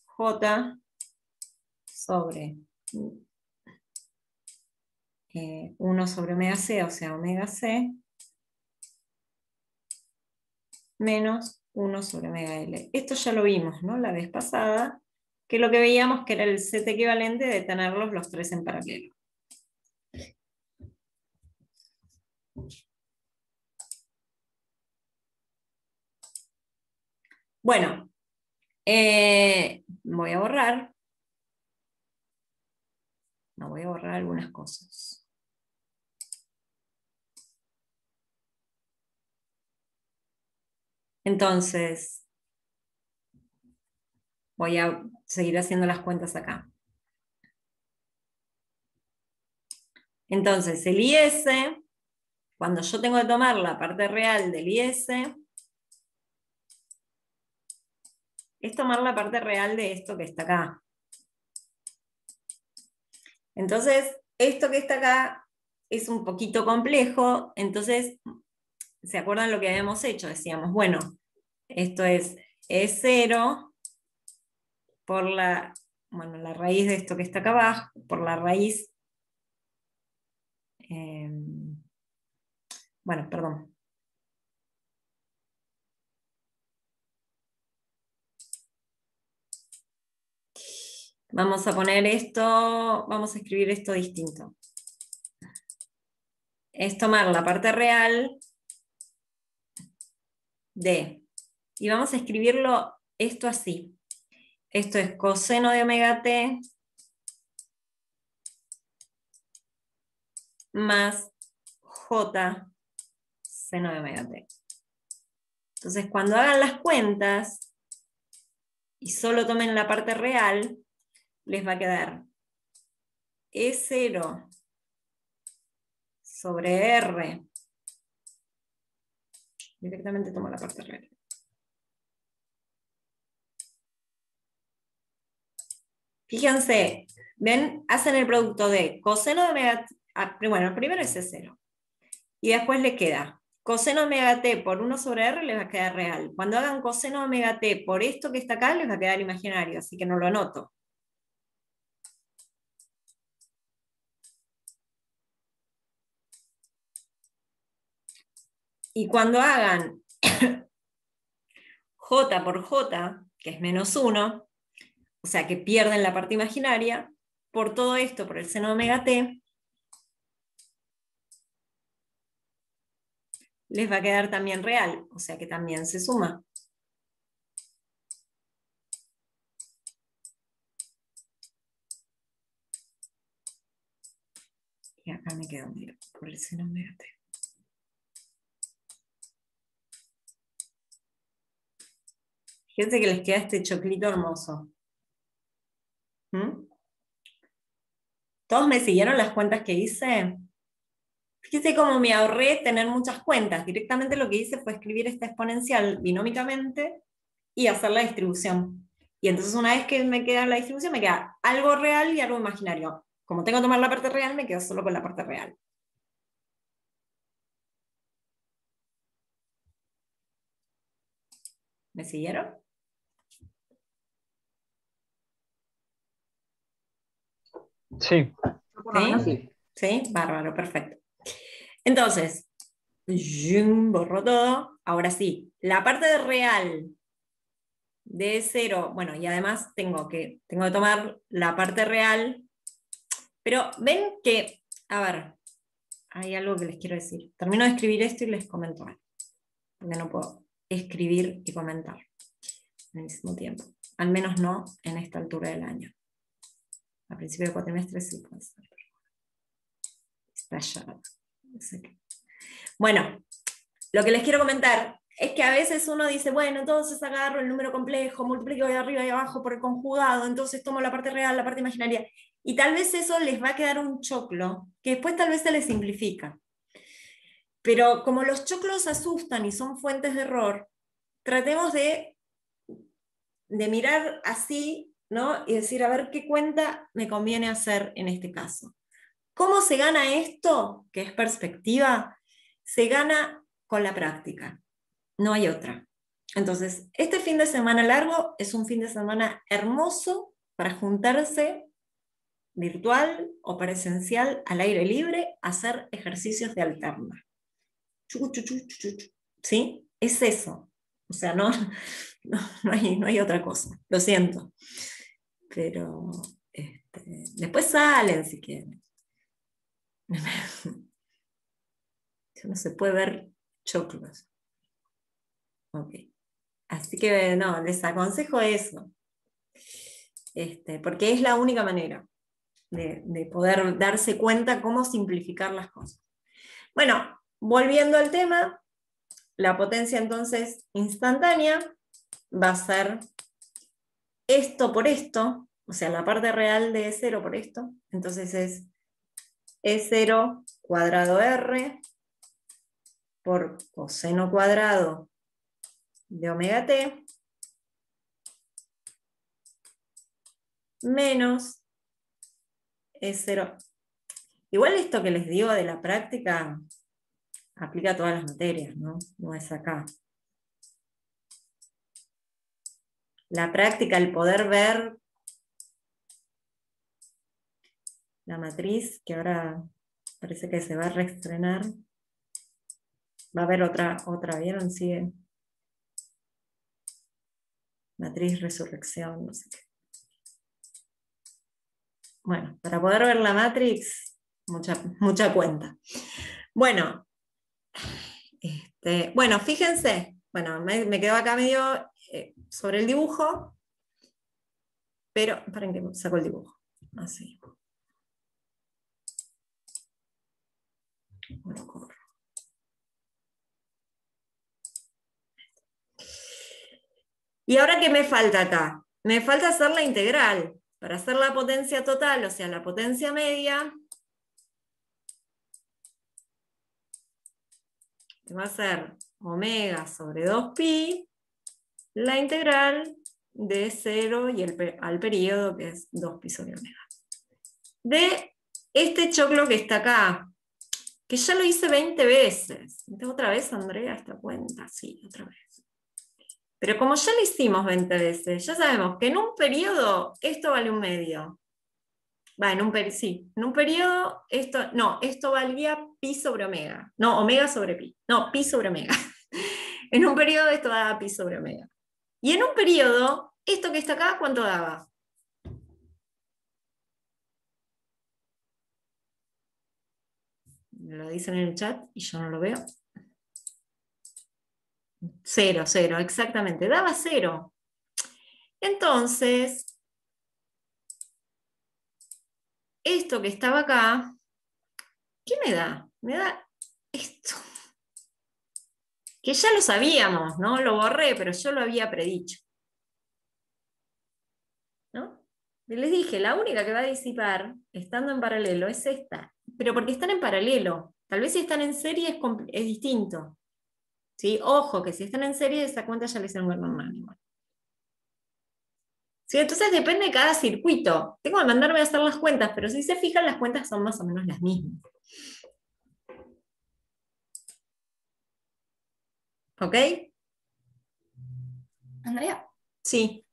J sobre 1 sobre omega C, o sea, omega C, menos 1 sobre omega L. Esto ya lo vimos, ¿no? La vez pasada, que lo que veíamos que era el set equivalente de tenerlos los tres en paralelo. Bueno, voy a borrar. No, voy a borrar algunas cosas. Entonces, voy a seguir haciendo las cuentas acá. Entonces, el IS, cuando yo tengo que tomar la parte real del IS, es tomar la parte real de esto que está acá. Entonces, esto que está acá es un poquito complejo, entonces, ¿se acuerdan lo que habíamos hecho? Decíamos, bueno, esto es E0 por la raíz de esto que está acá abajo, por la raíz, bueno, perdón. Vamos a poner esto, vamos a escribir esto distinto. Es tomar la parte real de, y vamos a escribirlo esto así. Esto es coseno de omega t más j seno de omega t. Entonces, cuando hagan las cuentas y solo tomen la parte real, les va a quedar E0 sobre R. Directamente tomo la parte real. Fíjense, ven, hacen el producto de coseno de omega t, bueno, primero es E0. Y después le queda coseno de omega t por 1 sobre R, les va a quedar real. Cuando hagan coseno de omega t por esto que está acá, les va a quedar imaginario, así que no lo anoto. Y cuando hagan j por j, que es menos 1, o sea que pierden la parte imaginaria, por todo esto, por el seno de omega t, les va a quedar también real, o sea que también se suma. Y acá me quedo, mira, por el seno de omega t. Fíjense que les queda este choclito hermoso. ¿Mm? ¿Todos me siguieron las cuentas que hice? Fíjense cómo me ahorré tener muchas cuentas. Directamente lo que hice fue escribir esta exponencial binómicamente y hacer la distribución. Y entonces una vez que me queda la distribución, me queda algo real y algo imaginario. Como tengo que tomar la parte real, me quedo solo con la parte real. ¿Me siguieron? Sí. Por lo menos ¿Sí? sí. ¿Sí? Bárbaro, perfecto. Entonces, borro todo. Ahora sí, la parte real de 0, bueno, y además tengo que tomar la parte real, pero ven que, a ver, hay algo que les quiero decir. Termino de escribir esto y les comento algo, porque no puedo escribir y comentar al mismo tiempo, al menos no en esta altura del año. A principio de cuatrimestre sí puede ser. Está ya. No sé qué. Bueno, lo que les quiero comentar es que a veces uno dice, bueno, entonces agarro el número complejo, multiplico de arriba y abajo por el conjugado, entonces tomo la parte real, la parte imaginaria, y tal vez eso les va a quedar un choclo, que después tal vez se les simplifica. Pero como los choclos asustan y son fuentes de error, tratemos de mirar así, ¿no? Y decir, a ver qué cuenta me conviene hacer en este caso. ¿Cómo se gana esto, que es perspectiva? Se gana con la práctica. No hay otra. Entonces, este fin de semana largo es un fin de semana hermoso para juntarse virtual o presencial al aire libre a hacer ejercicios de alterna. ¿Sí? Es eso. O sea, no hay otra cosa. Lo siento. Pero después salen si quieren. No se puede ver choclos. Ok. Así que no, les aconsejo eso. Porque es la única manera de poder darse cuenta cómo simplificar las cosas. Bueno, volviendo al tema, la potencia entonces instantánea va a ser esto por esto, o sea, la parte real de E0 por esto, entonces es E0 cuadrado R por coseno cuadrado de omega t menos E0. Igual esto que les digo de la práctica aplica a todas las materias, ¿no? No es acá. La práctica, el poder ver la matriz, que ahora parece que se va a reestrenar. Va a haber otra, ¿vieron? Sigue. Matriz resurrección, no sé qué. Bueno, para poder ver la matrix, mucha cuenta. Bueno, bueno, fíjense, bueno, me quedo acá medio sobre el dibujo, pero, esperen que saco el dibujo, así. Bueno, corro. ¿Y ahora qué me falta acá? Me falta hacer la integral. Para hacer la potencia total, o sea, la potencia media, va a ser omega sobre 2pi, la integral de 0 y al periodo, que es 2pi sobre omega. De este choclo que está acá, que ya lo hice 20 veces. ¿Otra vez, Andrea, esta cuenta? Sí, otra vez. Pero como ya lo hicimos 20 veces, ya sabemos que en un periodo esto vale 1/2. Va, en un periodo, esto valía pi sobre omega. No, omega sobre pi. No, pi sobre omega. En un periodo esto daba pi sobre omega. Y en un periodo, esto que está acá, ¿cuánto daba? Me lo dicen en el chat y yo no lo veo. 0, exactamente. Daba 0. Entonces, esto que estaba acá, ¿qué me da? Me da esto. Que ya lo sabíamos, ¿no? Lo borré, pero yo lo había predicho. ¿No? Y les dije, la única que va a disipar, estando en paralelo, es esta. Pero porque están en paralelo. Tal vez si están en serie es distinto. ¿Sí? Ojo, que si están en serie, esa cuenta ya la hicieron normal. ¿Sí? Entonces depende de cada circuito. Tengo que mandarme a hacer las cuentas, pero si se fijan, las cuentas son más o menos las mismas. ¿Ok? Andrea, Sí.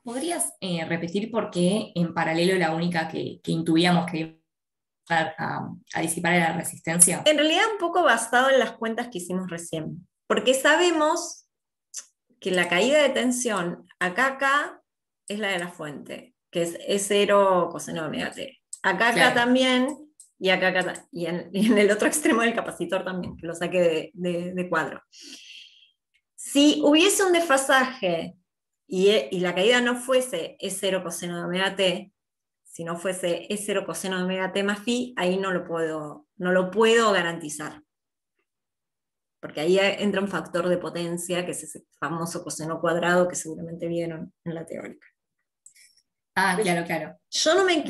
¿podrías repetir por qué en paralelo la única que intuíamos que iba a disipar era la resistencia? En realidad un poco basado en las cuentas que hicimos recién. Porque sabemos que la caída de tensión acá es la de la fuente, que es E0 coseno de omega t. Acá también, y acá y en el otro extremo del capacitor también, que lo saqué de cuadro. Si hubiese un desfasaje y la caída no fuese E0 coseno de omega t, si no fuese E0 coseno de omega t más phi, ahí no lo puedo garantizar. Porque ahí entra un factor de potencia, que es ese famoso coseno cuadrado que seguramente vieron en la teórica. Ah, claro. Yo no me...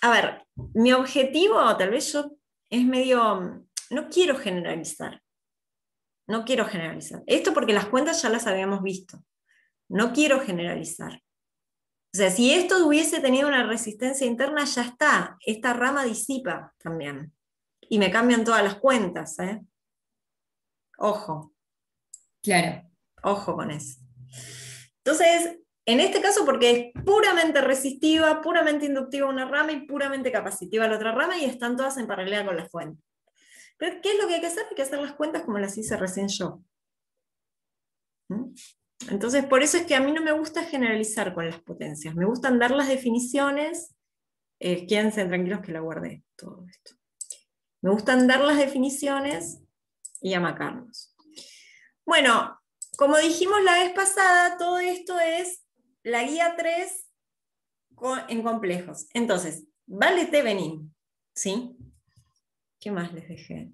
A ver, mi objetivo, tal vez es medio... No quiero generalizar. No quiero generalizar. Esto porque las cuentas ya las habíamos visto. No quiero generalizar. O sea, si esto hubiese tenido una resistencia interna, ya está. Esta rama disipa también. Y me cambian todas las cuentas, ¿eh? Ojo. Claro. Ojo con eso. Entonces, en este caso, porque es puramente resistiva, puramente inductiva una rama y puramente capacitiva la otra rama, y están todas en paralelo con la fuente. Pero, ¿qué es lo que hay que hacer? Hay que hacer las cuentas como las hice recién yo. Entonces, por eso es que a mí no me gusta generalizar con las potencias. Me gustan dar las definiciones. Quédense tranquilos que la guardé todo esto. Me gustan dar las definiciones y amacarnos. Bueno, como dijimos la vez pasada, todo esto es la guía 3 en complejos. Entonces, vale Thevenin, ¿sí? ¿Qué más les dejé?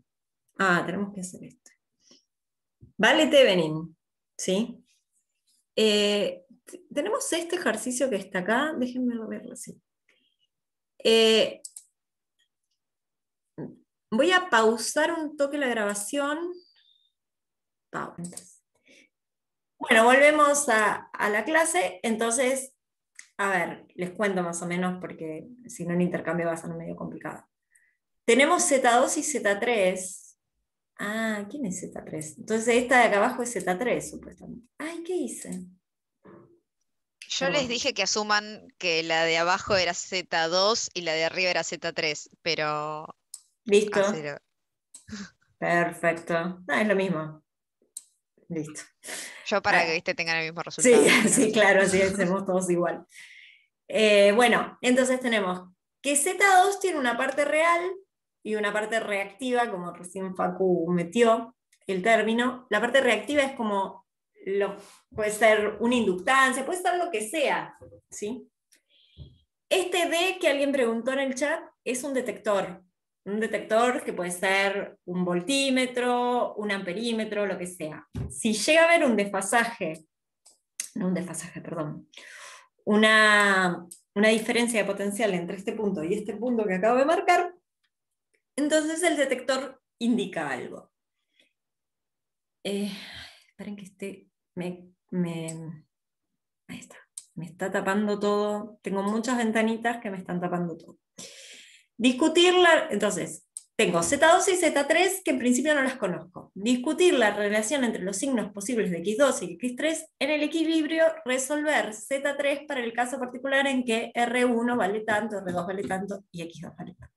Ah, tenemos que hacer esto. Vale Tevenin, ¿sí? Tenemos este ejercicio que está acá, déjenme verlo así. Voy a pausar un toque la grabación. Bueno, volvemos a la clase, entonces, a ver, les cuento más o menos porque si no el intercambio va a ser medio complicado. Tenemos Z2 y Z3. Ah, ¿quién es Z3? Entonces esta de acá abajo es Z3, supuestamente. Ay, ¿qué hice? Yo les dije que asuman que la de abajo era Z2 y la de arriba era Z3, pero... Listo. Perfecto. Es lo mismo. Listo. Yo para que tengan el mismo resultado. Sí, sí, claro, así hacemos todos igual. Bueno, entonces tenemos que Z2 tiene una parte real y una parte reactiva, como recién Facu metió el término. La parte reactiva es como, puede ser una inductancia, puede ser lo que sea, ¿sí? Este D que alguien preguntó en el chat es un detector que puede ser un voltímetro, un amperímetro, lo que sea. Si llega a haber un desfasaje, una diferencia de potencial entre este punto y este punto que acabo de marcar, entonces el detector indica algo. Esperen que ahí está. Me está tapando todo. Tengo muchas ventanitas que me están tapando todo. Discutirla, entonces, tengo Z2 y Z3 que en principio no las conozco. Discutir la relación entre los signos posibles de X2 y X3 en el equilibrio, resolver Z3 para el caso particular en que R1 vale tanto, R2 vale tanto y X2 vale tanto.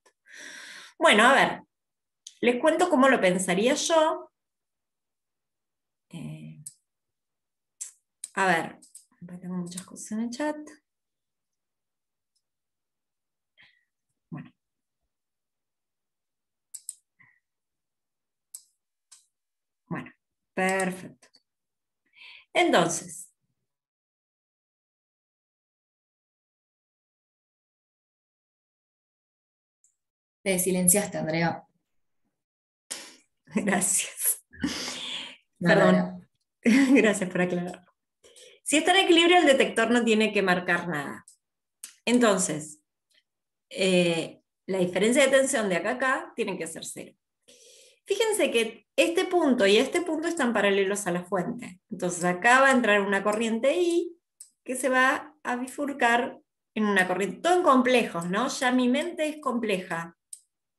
Bueno, a ver, les cuento cómo lo pensaría yo. A ver, tengo muchas cosas en el chat. Bueno, perfecto. Entonces, Te silenciaste, Andrea. gracias. No, Perdón. Gracias por aclararlo. Si está en equilibrio, el detector no tiene que marcar nada. Entonces, la diferencia de tensión de acá a acá tiene que ser 0. Fíjense que este punto y este punto están paralelos a la fuente. Entonces acá va a entrar una corriente I que se va a bifurcar en una corriente. Todo en complejos, ¿no? Ya mi mente es compleja.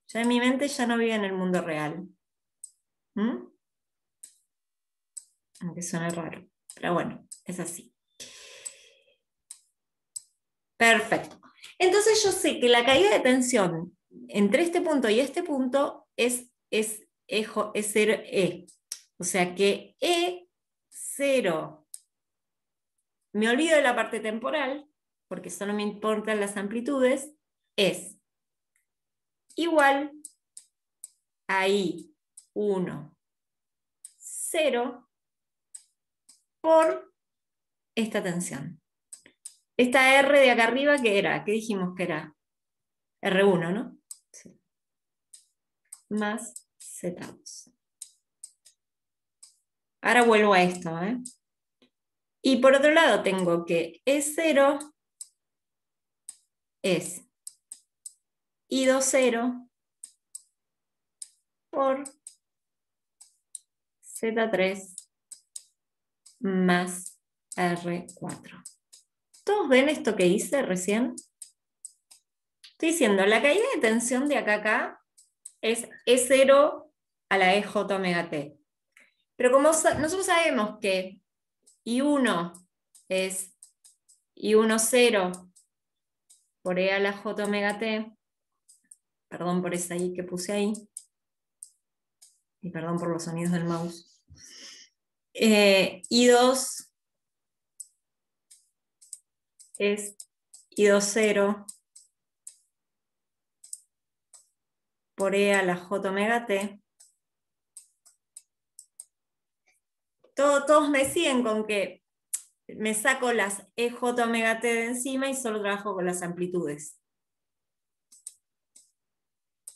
Ya mi mente ya no vive en el mundo real. Aunque suene raro. Pero bueno, es así. Perfecto. Entonces yo sé que la caída de tensión entre este punto y este punto es 0 E. O sea que E0, me olvido de la parte temporal, porque solo me importan las amplitudes, es igual a I1, 0 por esta tensión. Esta R de acá arriba, ¿qué era? ¿Qué dijimos que era? R1, ¿no? Sí. Más Z2. Ahora vuelvo a esto, ¿eh? Y por otro lado tengo que E0 es I20 por Z3 más R4. ¿Todos ven esto que hice recién? Estoy diciendo, la caída de tensión de acá a acá es E0 a la EJ omega T. Pero como nosotros sabemos que I1 es I10 por E a la J omega T, perdón por esa I que puse ahí, y perdón por los sonidos del mouse. I2 es I20 por E a la J omega T. Todos me siguen con que me saco las EJ omega T de encima y solo trabajo con las amplitudes.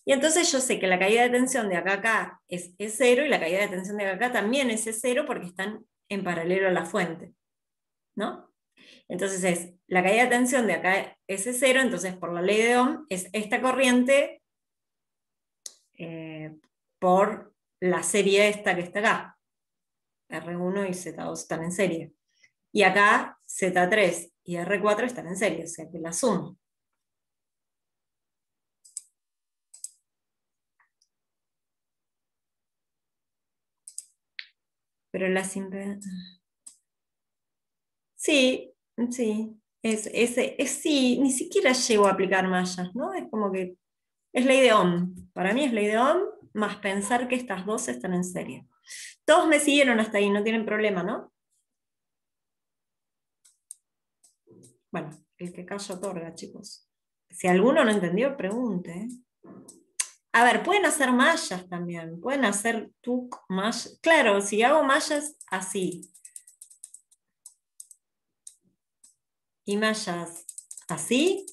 Y entonces yo sé que la caída de tensión de acá a acá es E0 y la caída de tensión de acá a acá también es E0 porque están en paralelo a la fuente, ¿no? Entonces la caída de tensión de acá es E0, entonces por la ley de Ohm es esta corriente por la serie esta que está acá. R1 y Z2 están en serie. Y acá Z3 y R4 están en serie, o sea que la sumo. Pero las impedancias... Sí, sí. Sí, ni siquiera llego a aplicar mallas, ¿no? Es como que es ley de Ohm. Para mí es ley de Ohm, más pensar que estas dos están en serie. Todos me siguieron hasta ahí, no tienen problema, ¿no? Bueno, el que calla otorga, chicos. Si alguno no entendió, pregunte. ¿Eh? A ver, pueden hacer mallas también, pueden hacer tuk, mallas. Claro, si hago mallas así, y mallas así,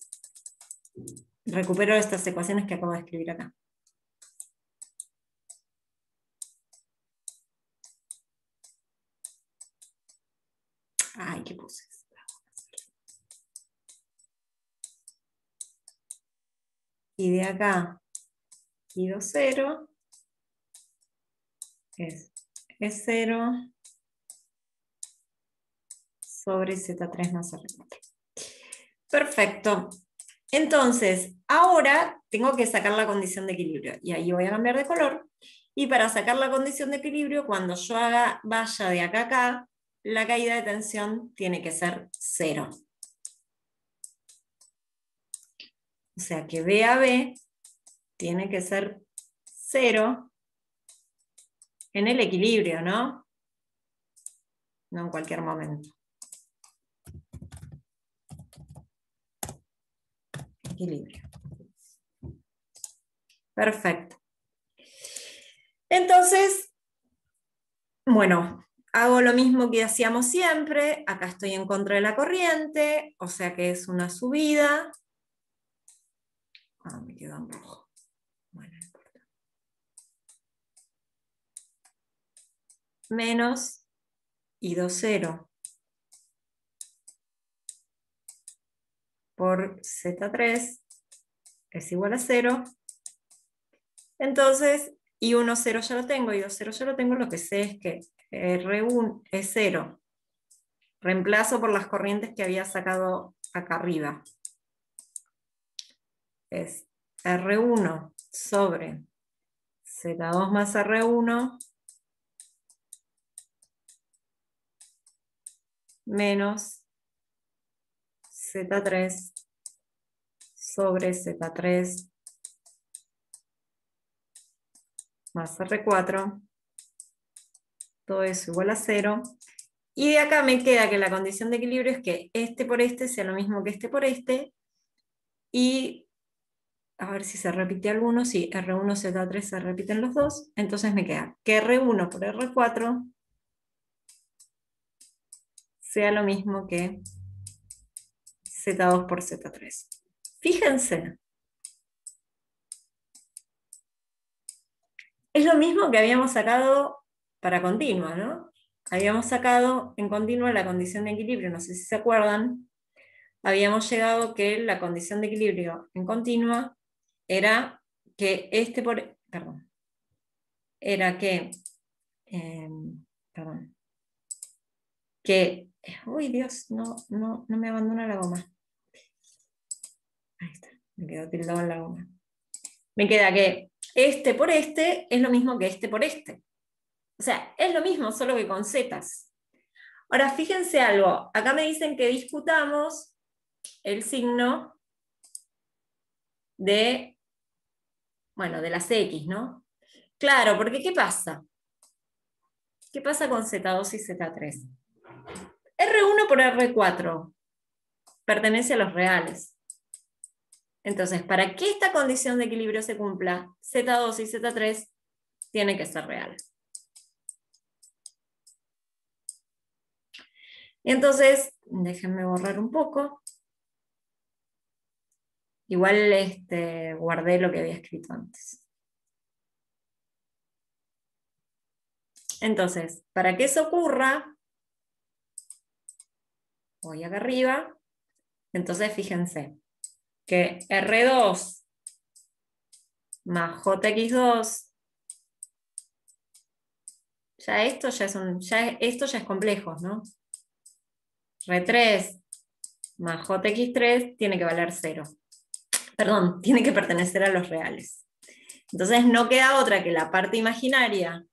recupero estas ecuaciones que acabo de escribir acá. Ay, ¿qué puse? Y de acá, y 2, 0, es E0 sobre Z3 más R4. Perfecto. Entonces, ahora tengo que sacar la condición de equilibrio. Y ahí voy a cambiar de color. Y para sacar la condición de equilibrio, cuando yo vaya de acá a acá, la caída de tensión tiene que ser 0. O sea que B a B tiene que ser 0 en el equilibrio, ¿no? No en cualquier momento. Equilibrio. Perfecto. Entonces, bueno, hago lo mismo que hacíamos siempre. Acá estoy en contra de la corriente, o sea que es una subida. Ah, me quedó en rojo. Bueno, no importa. Menos I2, 0 por Z3 es igual a 0. Entonces, I1, 0 ya lo tengo, I2, 0 ya lo tengo. Lo que sé es que R1 es 0. Reemplazo por las corrientes que había sacado acá arriba. Es R1 sobre Z2 más R1 menos Z3 sobre Z3 más R4, todo eso igual a 0. Y de acá me queda que la condición de equilibrio es que este por este sea lo mismo que este por este, y a ver si se repite alguno, sí, R1, Z3 se repiten los dos, entonces me queda que R1 por R4 sea lo mismo que Z2 por Z3. Fíjense. Es lo mismo que habíamos sacado para continua, ¿no? Habíamos sacado en continua la condición de equilibrio, no sé si se acuerdan. Habíamos llegado que la condición de equilibrio en continua era que uy Dios, no me abandona la goma. Ahí está, me quedó tildado en la goma. Me queda que este por este es lo mismo que este por este. O sea, es lo mismo, solo que con zetas. Ahora, fíjense algo. Acá me dicen que discutamos el signo de, bueno, de las X, ¿no? Claro, porque ¿qué pasa? ¿Qué pasa con Z2 y Z3? R1 por R4 pertenece a los reales. Entonces, para que esta condición de equilibrio se cumpla, Z2 y Z3 tienen que ser reales. Entonces, déjenme borrar un poco. Igual guardé lo que había escrito antes. Entonces, para que eso ocurra, voy acá arriba. Entonces, fíjense que R2 más JX2, ya esto ya es complejo, ¿no? R3 más JX3 tiene que valer 0. Perdón, tiene que pertenecer a los reales. Entonces no queda otra que la parte imaginaria.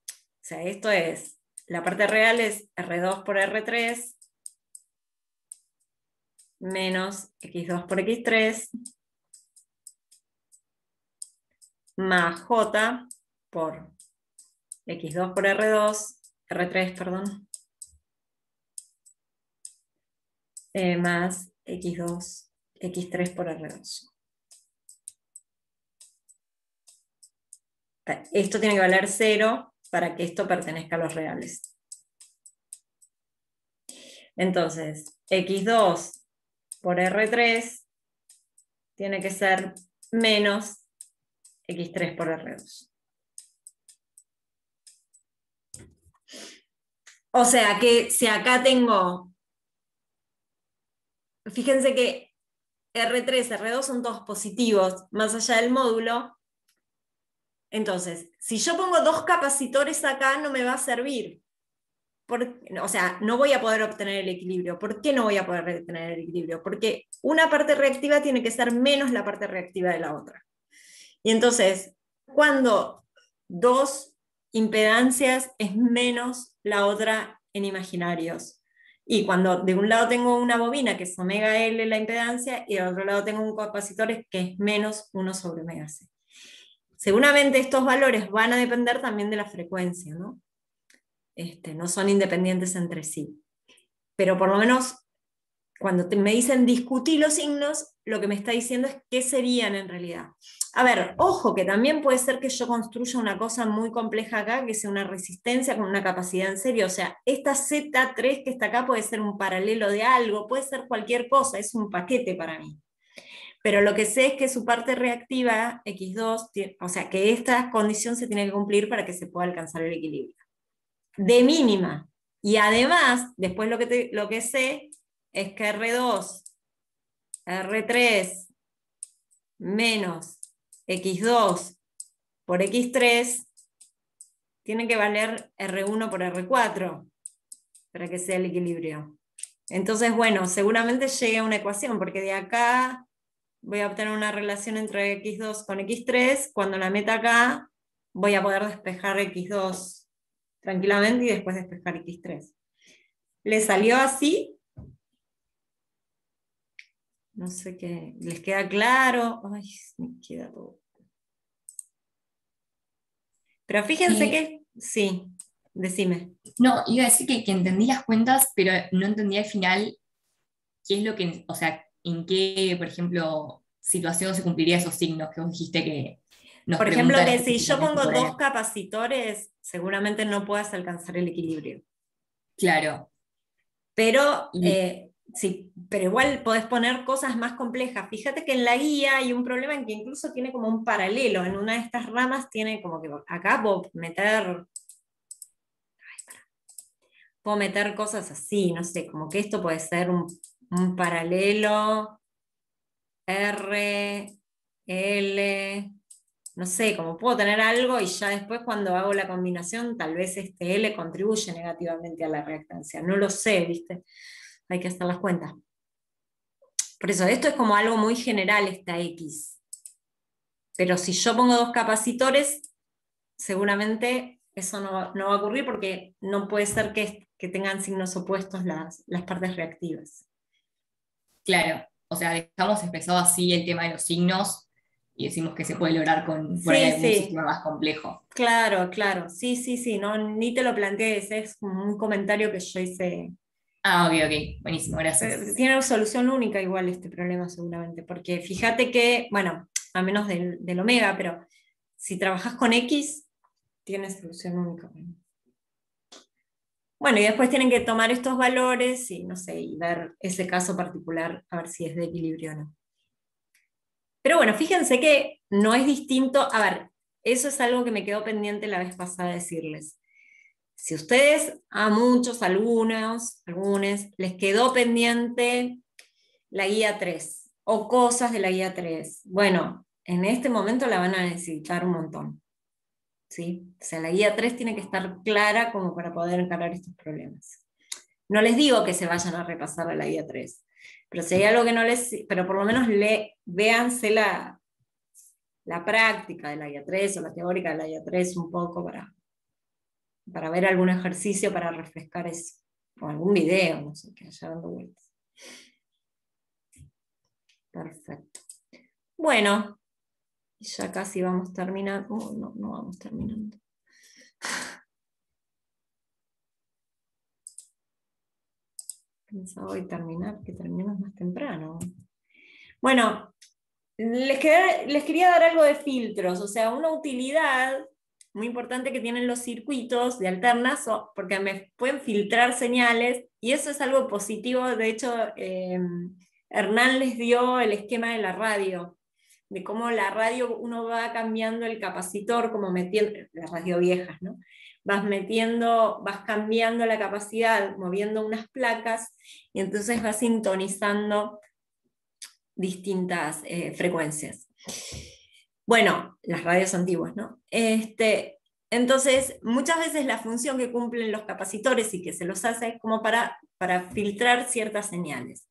O sea, esto es, la parte real es R2 por R3 menos X2 por X3 más J por X2 por R3, perdón, más X2, X3 por R2. Esto tiene que valer 0 para que esto pertenezca a los reales. Entonces, X2 por R3 tiene que ser menos X3 por R2. O sea que si acá tengo, fíjense que R3, R2 son todos positivos, más allá del módulo. Entonces, si yo pongo 2 capacitores acá, no me va a servir. O sea, no voy a poder obtener el equilibrio. ¿Por qué no voy a poder obtener el equilibrio? Porque una parte reactiva tiene que ser menos la parte reactiva de la otra. Y entonces, cuando 2 impedancias es menos la otra en imaginarios. Y cuando de un lado tengo una bobina que es omega L la impedancia, y del otro lado tengo un capacitor que es menos 1 sobre omega C. Seguramente estos valores van a depender también de la frecuencia, ¿no? No son independientes entre sí. Pero por lo menos, cuando me dicen discutir los signos, lo que me está diciendo es qué serían en realidad. A ver, ojo, que también puede ser que yo construya una cosa muy compleja acá, que sea una resistencia con una capacidad en serio. O sea, esta Z3 que está acá puede ser un paralelo de algo, puede ser cualquier cosa, es un paquete para mí. Pero lo que sé es que su parte reactiva, X2, o sea, que esta condición se tiene que cumplir para que se pueda alcanzar el equilibrio. De mínima. Y además, después lo que sé es que R2, R3 menos X2 por X3 tiene que valer R1 por R4 para que sea el equilibrio. Entonces, bueno, seguramente llegue a una ecuación, porque de acá voy a obtener una relación entre X2 con X3, cuando la meta acá voy a poder despejar X2 tranquilamente y después despejar X3. ¿Le salió así? No sé qué. ¿Les queda claro? Ay, me queda todo. Pero fíjense que... Sí, decime. No, iba a decir que entendí las cuentas, pero no entendí al final qué es lo que, o sea, en qué, por ejemplo, situación se cumpliría esos signos que vos dijiste que nos Por ejemplo, preguntan que si yo específicamente pongo por 2 ahí. capacitores, seguramente no puedas alcanzar el equilibrio. Claro. Pero, Y, sí, pero igual podés poner cosas más complejas. Fíjate que en la guía hay un problema en que incluso tiene como un paralelo. En una de estas ramas tiene como que acá puedo meter cosas así, no sé, como que esto puede ser un paralelo R, L, no sé, como puedo tener algo y ya después cuando hago la combinación tal vez este L contribuye negativamente a la reactancia. No lo sé, ¿viste? Hay que hacer las cuentas. Por eso, esto es como algo muy general, esta X. Pero si yo pongo 2 capacitores, seguramente eso no va a ocurrir porque no puede ser que tengan signos opuestos las partes reactivas. claro, o sea, dejamos expresado así el tema de los signos y decimos que se puede lograr con por ahí Sí, algún sí, sistema más complejo. claro, claro. Sí, sí, sí, no, ni te lo plantees, es como un comentario que yo hice. Ah, ok, ok, buenísimo, gracias. Tiene solución única igual este problema seguramente, porque fíjate que, bueno, a menos del omega, pero si trabajas con X, tiene solución única. Bueno, y después tienen que tomar estos valores y, no sé, y ver ese caso particular, a ver si es de equilibrio o no. Pero bueno, fíjense que no es distinto. A ver, eso es algo que me quedó pendiente la vez pasada decirles. Si ustedes, a muchos, algunos, les quedó pendiente la guía 3 o cosas de la guía 3, bueno, en este momento la van a necesitar un montón. ¿Sí? O sea, la guía 3 tiene que estar clara como para poder encarar estos problemas. No les digo que se vayan a repasar a la guía 3, pero si hay algo que no les... Pero por lo menos véanse la práctica de la guía 3 o la teórica de la guía 3 un poco para ver algún ejercicio para refrescar eso. O algún video, no sé, que haya dando vueltas. Perfecto. Bueno, ya casi vamos terminando. No vamos terminando. Pensaba hoy que terminemos más temprano. Bueno, les quería dar algo de filtros, o sea, una utilidad muy importante que tienen los circuitos de alternas, porque me pueden filtrar señales, y eso es algo positivo. De hecho, Hernán les dio el esquema de la radio, de cómo la radio uno va cambiando el capacitor, como metiendo, las radio viejas, ¿no? Vas cambiando la capacidad, moviendo unas placas, y entonces vas sintonizando distintas frecuencias. Bueno, las radios antiguas, ¿no? Entonces, muchas veces la función que cumplen los capacitores y que se los hace es como para filtrar ciertas señales.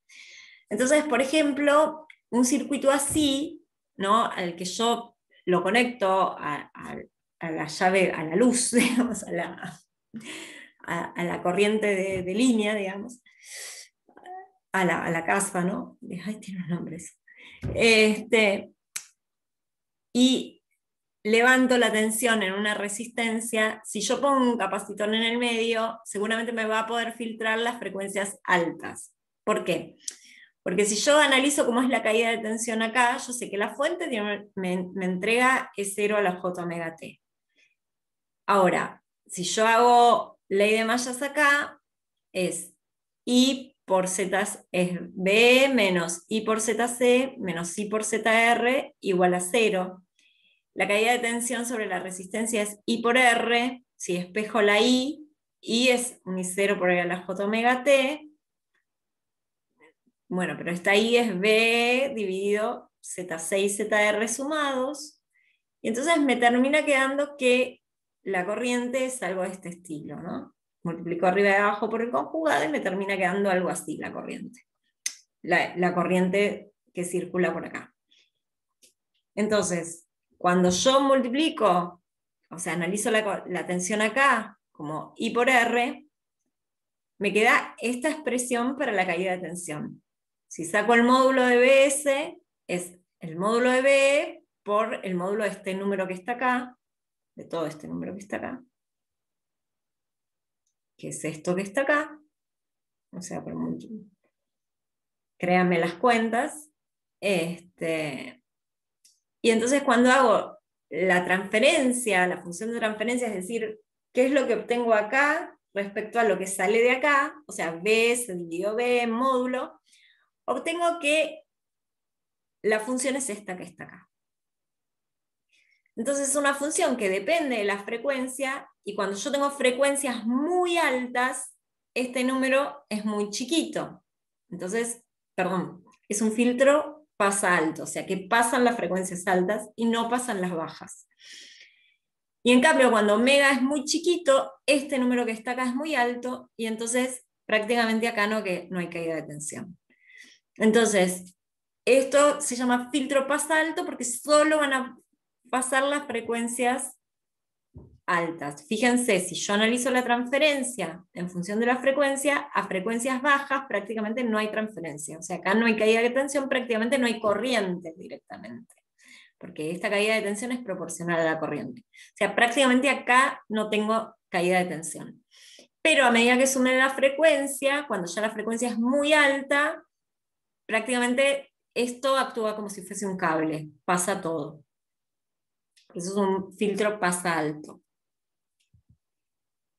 Entonces, por ejemplo, un circuito así, ¿no? Al que yo lo conecto a la llave, a la luz, digamos, a la corriente de línea, digamos, a la casa, ¿no? Ay, tiene unos nombres. Y levanto la tensión en una resistencia. Si yo pongo un capacitor en el medio, seguramente me va a poder filtrar las frecuencias altas. ¿Por qué? Porque si yo analizo cómo es la caída de tensión acá, yo sé que la fuente me entrega E0 a la J omega T. Ahora, si yo hago ley de mallas acá, es I por Z es B menos I por ZC menos I por ZR igual a 0. La caída de tensión sobre la resistencia es I por R. Si despejo la I es un I0 por R a la J omega T. Bueno, pero esta I es B dividido ZC y ZR sumados. Y entonces me termina quedando que la corriente es algo de este estilo, ¿no? Multiplico arriba y abajo por el conjugado y me termina quedando algo así la corriente. La corriente que circula por acá. Entonces, cuando yo multiplico, o sea, analizo la tensión acá como I por R, me queda esta expresión para la caída de tensión. Si saco el módulo de BS, es el módulo de B por el módulo de este número que está acá, de todo este número que está acá, que es esto que está acá, o sea, por mucho, créanme las cuentas, y entonces cuando hago la transferencia, la función de transferencia, es decir, qué es lo que obtengo acá respecto a lo que sale de acá, o sea, B se dividió B en módulo, obtengo que la función es esta que está acá. Entonces es una función que depende de la frecuencia, y cuando yo tengo frecuencias muy altas, este número es muy chiquito. Entonces, perdón, es un filtro pasa alto, o sea que pasan las frecuencias altas y no pasan las bajas. Y en cambio, cuando omega es muy chiquito, este número que está acá es muy alto, y entonces prácticamente acá no hay caída de tensión. Entonces, esto se llama filtro pasa alto porque solo van a pasar las frecuencias altas. Fíjense, si yo analizo la transferencia en función de la frecuencia, a frecuencias bajas prácticamente no hay transferencia. O sea, acá no hay caída de tensión, prácticamente no hay corriente directamente. Porque esta caída de tensión es proporcional a la corriente. O sea, prácticamente acá no tengo caída de tensión. Pero a medida que sube la frecuencia, cuando ya la frecuencia es muy alta, prácticamente esto actúa como si fuese un cable, pasa todo. Eso es un filtro pasa alto.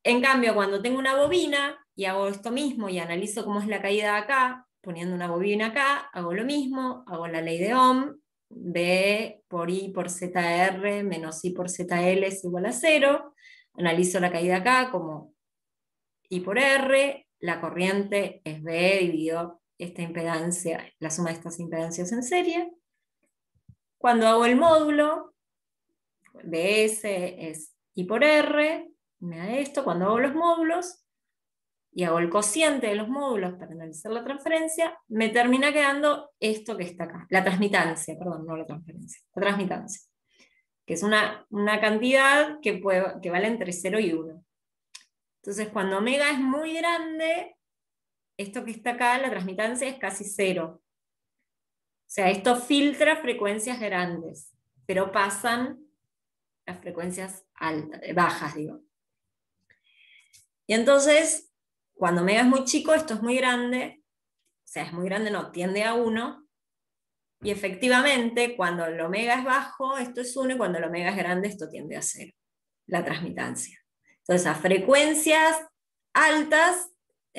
En cambio, cuando tengo una bobina y hago esto mismo y analizo cómo es la caída acá, poniendo una bobina acá, hago lo mismo, hago la ley de Ohm, B por I por ZR menos I por ZL es igual a 0. Analizo la caída acá como I por R, la corriente es B dividido esta impedancia, la suma de estas impedancias en serie. Cuando hago el módulo, DS es I por R, me da esto. Cuando hago los módulos, y hago el cociente de los módulos para analizar la transferencia, me termina quedando esto que está acá, la transmitancia, perdón, no la transferencia, la transmitancia, que es una cantidad que vale entre 0 y 1. Entonces, cuando omega es muy grande, esto que está acá, la transmitancia es casi 0. O sea, esto filtra frecuencias grandes, pero pasan las frecuencias altas, bajas, digo. Y entonces, cuando omega es muy chico, esto es muy grande, o sea, es muy grande, no, tiende a 1, y efectivamente, cuando el omega es bajo, esto es 1, y cuando el omega es grande, esto tiende a 0, la transmitancia. Entonces, a frecuencias altas,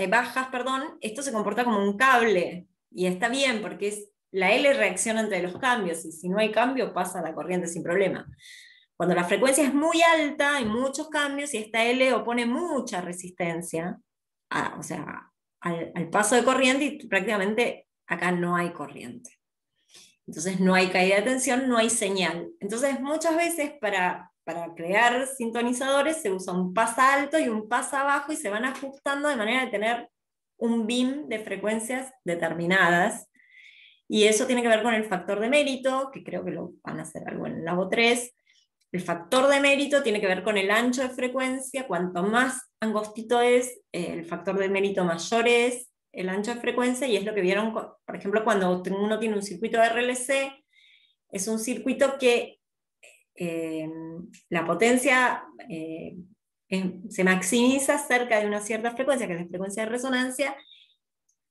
bajas, perdón, esto se comporta como un cable, y está bien, porque la L reacciona entre los cambios, y si no hay cambio, pasa la corriente sin problema. Cuando la frecuencia es muy alta, hay muchos cambios, y esta L opone mucha resistencia, o sea, al paso de corriente, y prácticamente acá no hay corriente. Entonces no hay caída de tensión, no hay señal. Entonces muchas veces para crear sintonizadores se usa un pasa alto y un pasa bajo, y se van ajustando de manera de tener un BIM de frecuencias determinadas. Y eso tiene que ver con el factor de mérito, que creo que lo van a hacer algo en el Labo 3. El factor de mérito tiene que ver con el ancho de frecuencia. Cuanto más angostito es, el factor de mérito mayor es el ancho de frecuencia, y es lo que vieron, por ejemplo, cuando uno tiene un circuito de RLC, es un circuito que la potencia se maximiza cerca de una cierta frecuencia, que es la frecuencia de resonancia,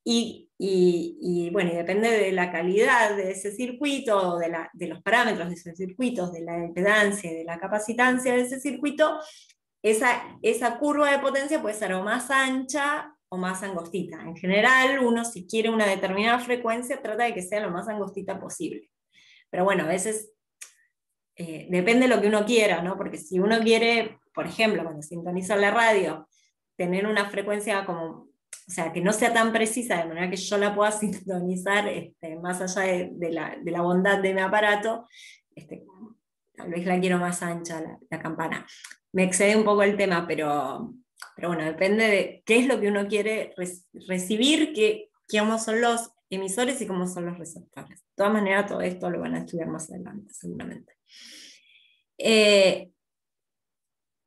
y bueno, y depende de la calidad de ese circuito, de los parámetros de esos circuitos, de la impedancia y de la capacitancia de ese circuito, esa curva de potencia puede ser o más ancha o más angostita. En general, uno, si quiere una determinada frecuencia, trata de que sea lo más angostita posible. Pero bueno, a veces depende de lo que uno quiera, ¿no? Porque si uno quiere, por ejemplo, cuando sintoniza la radio, tener una frecuencia como, o sea, que no sea tan precisa, de manera que yo la pueda sintonizar más allá de la bondad de mi aparato, tal vez la quiero más ancha la campana. Me excede un poco el tema, pero bueno, depende de qué es lo que uno quiere recibir, cómo son los emisores y cómo son los receptores. De todas maneras, todo esto lo van a estudiar más adelante, seguramente.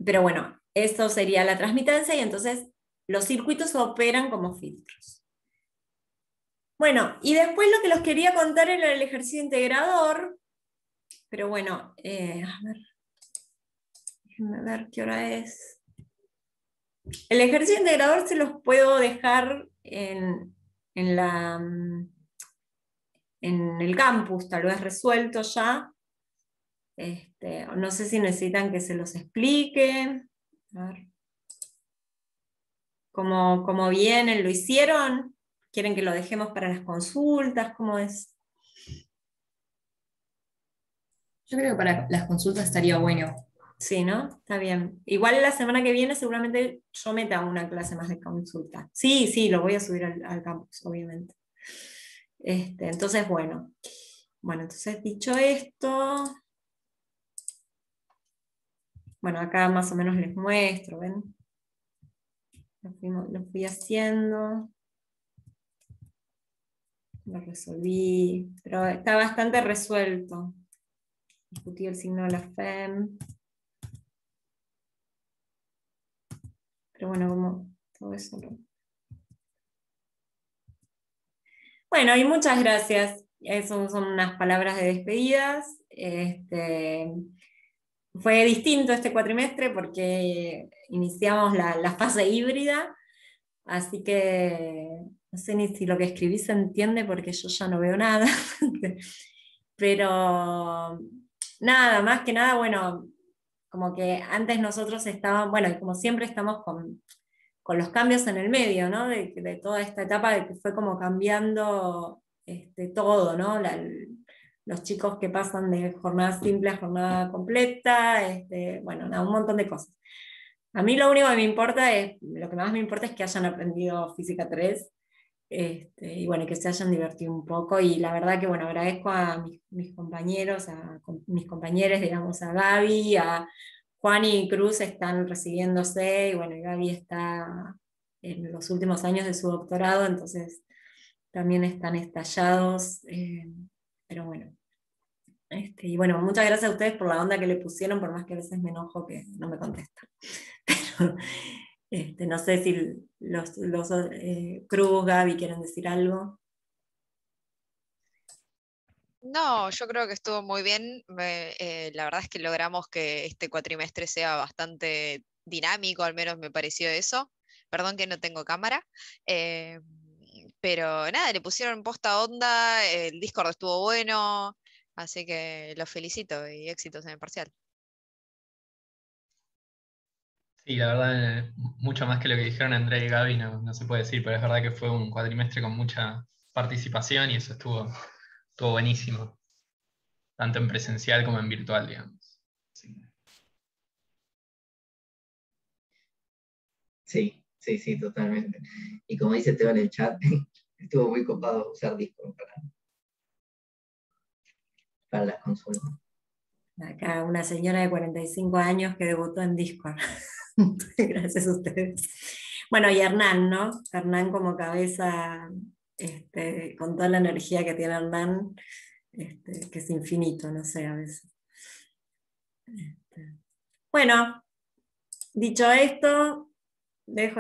Pero bueno, esto sería la transmitancia, y entonces los circuitos operan como filtros. Bueno, y después lo que los quería contar era el ejercicio integrador, pero bueno, a ver, déjenme ver qué hora es. El ejercicio integrador se los puedo dejar en el campus, tal vez resuelto ya. No sé si necesitan que se los explique. A ver. ¿Cómo vienen? ¿Lo hicieron? ¿Quieren que lo dejemos para las consultas? ¿Cómo es? Yo creo que para las consultas estaría bueno. Sí, ¿no? Está bien. Igual la semana que viene seguramente yo meta una clase más de consulta. Sí, lo voy a subir al campus, obviamente. Entonces, bueno. Bueno, entonces dicho esto, bueno, acá más o menos les muestro, ¿ven? Lo fui haciendo. Lo resolví, pero está bastante resuelto. Discutí el signo de la FEM. Pero bueno, como todo eso. Bueno, y muchas gracias. Esas son unas palabras de despedidas. Fue distinto este cuatrimestre porque iniciamos la fase híbrida, así que no sé ni si lo que escribí se entiende porque yo ya no veo nada. Pero nada, más que nada, bueno, como que antes nosotros estábamos, bueno, y como siempre estamos con los cambios en el medio, ¿no? De toda esta etapa de que fue como cambiando todo, ¿no? los chicos que pasan de jornada simple a jornada completa, bueno, nada, un montón de cosas. A mí lo único que me importa lo que más me importa es que hayan aprendido Física 3, y bueno, que se hayan divertido un poco, y la verdad que bueno, agradezco a mis compañeros, mis compañeros, digamos, a Gaby, a Juan y Cruz están recibiéndose, y bueno, Gaby está en los últimos años de su doctorado, entonces también están estallados, pero bueno. Y bueno, muchas gracias a ustedes por la onda que le pusieron, por más que a veces me enojo que no me contestan. Pero no sé si los Cruz, Gaby quieren decir algo. No, yo creo que estuvo muy bien. La verdad es que logramos que este cuatrimestre sea bastante dinámico, al menos me pareció eso. Perdón que no tengo cámara. eh, pero nada, le pusieron posta onda, el Discord estuvo bueno, así que los felicito y éxitos en el parcial. Sí, la verdad, mucho más que lo que dijeron Andrea y Gaby no se puede decir, pero es verdad que fue un cuatrimestre con mucha participación y eso estuvo buenísimo, tanto en presencial como en virtual, digamos. Sí. Sí, totalmente. Y como dice Teo en el chat, estuvo muy copado usar Discord para las consultas. Acá una señora de 45 años que debutó en Discord. Gracias a ustedes. Bueno, y Hernán, ¿no? Hernán como cabeza, con toda la energía que tiene Hernán, que es infinito, no sé, a veces. Bueno, dicho esto, dejo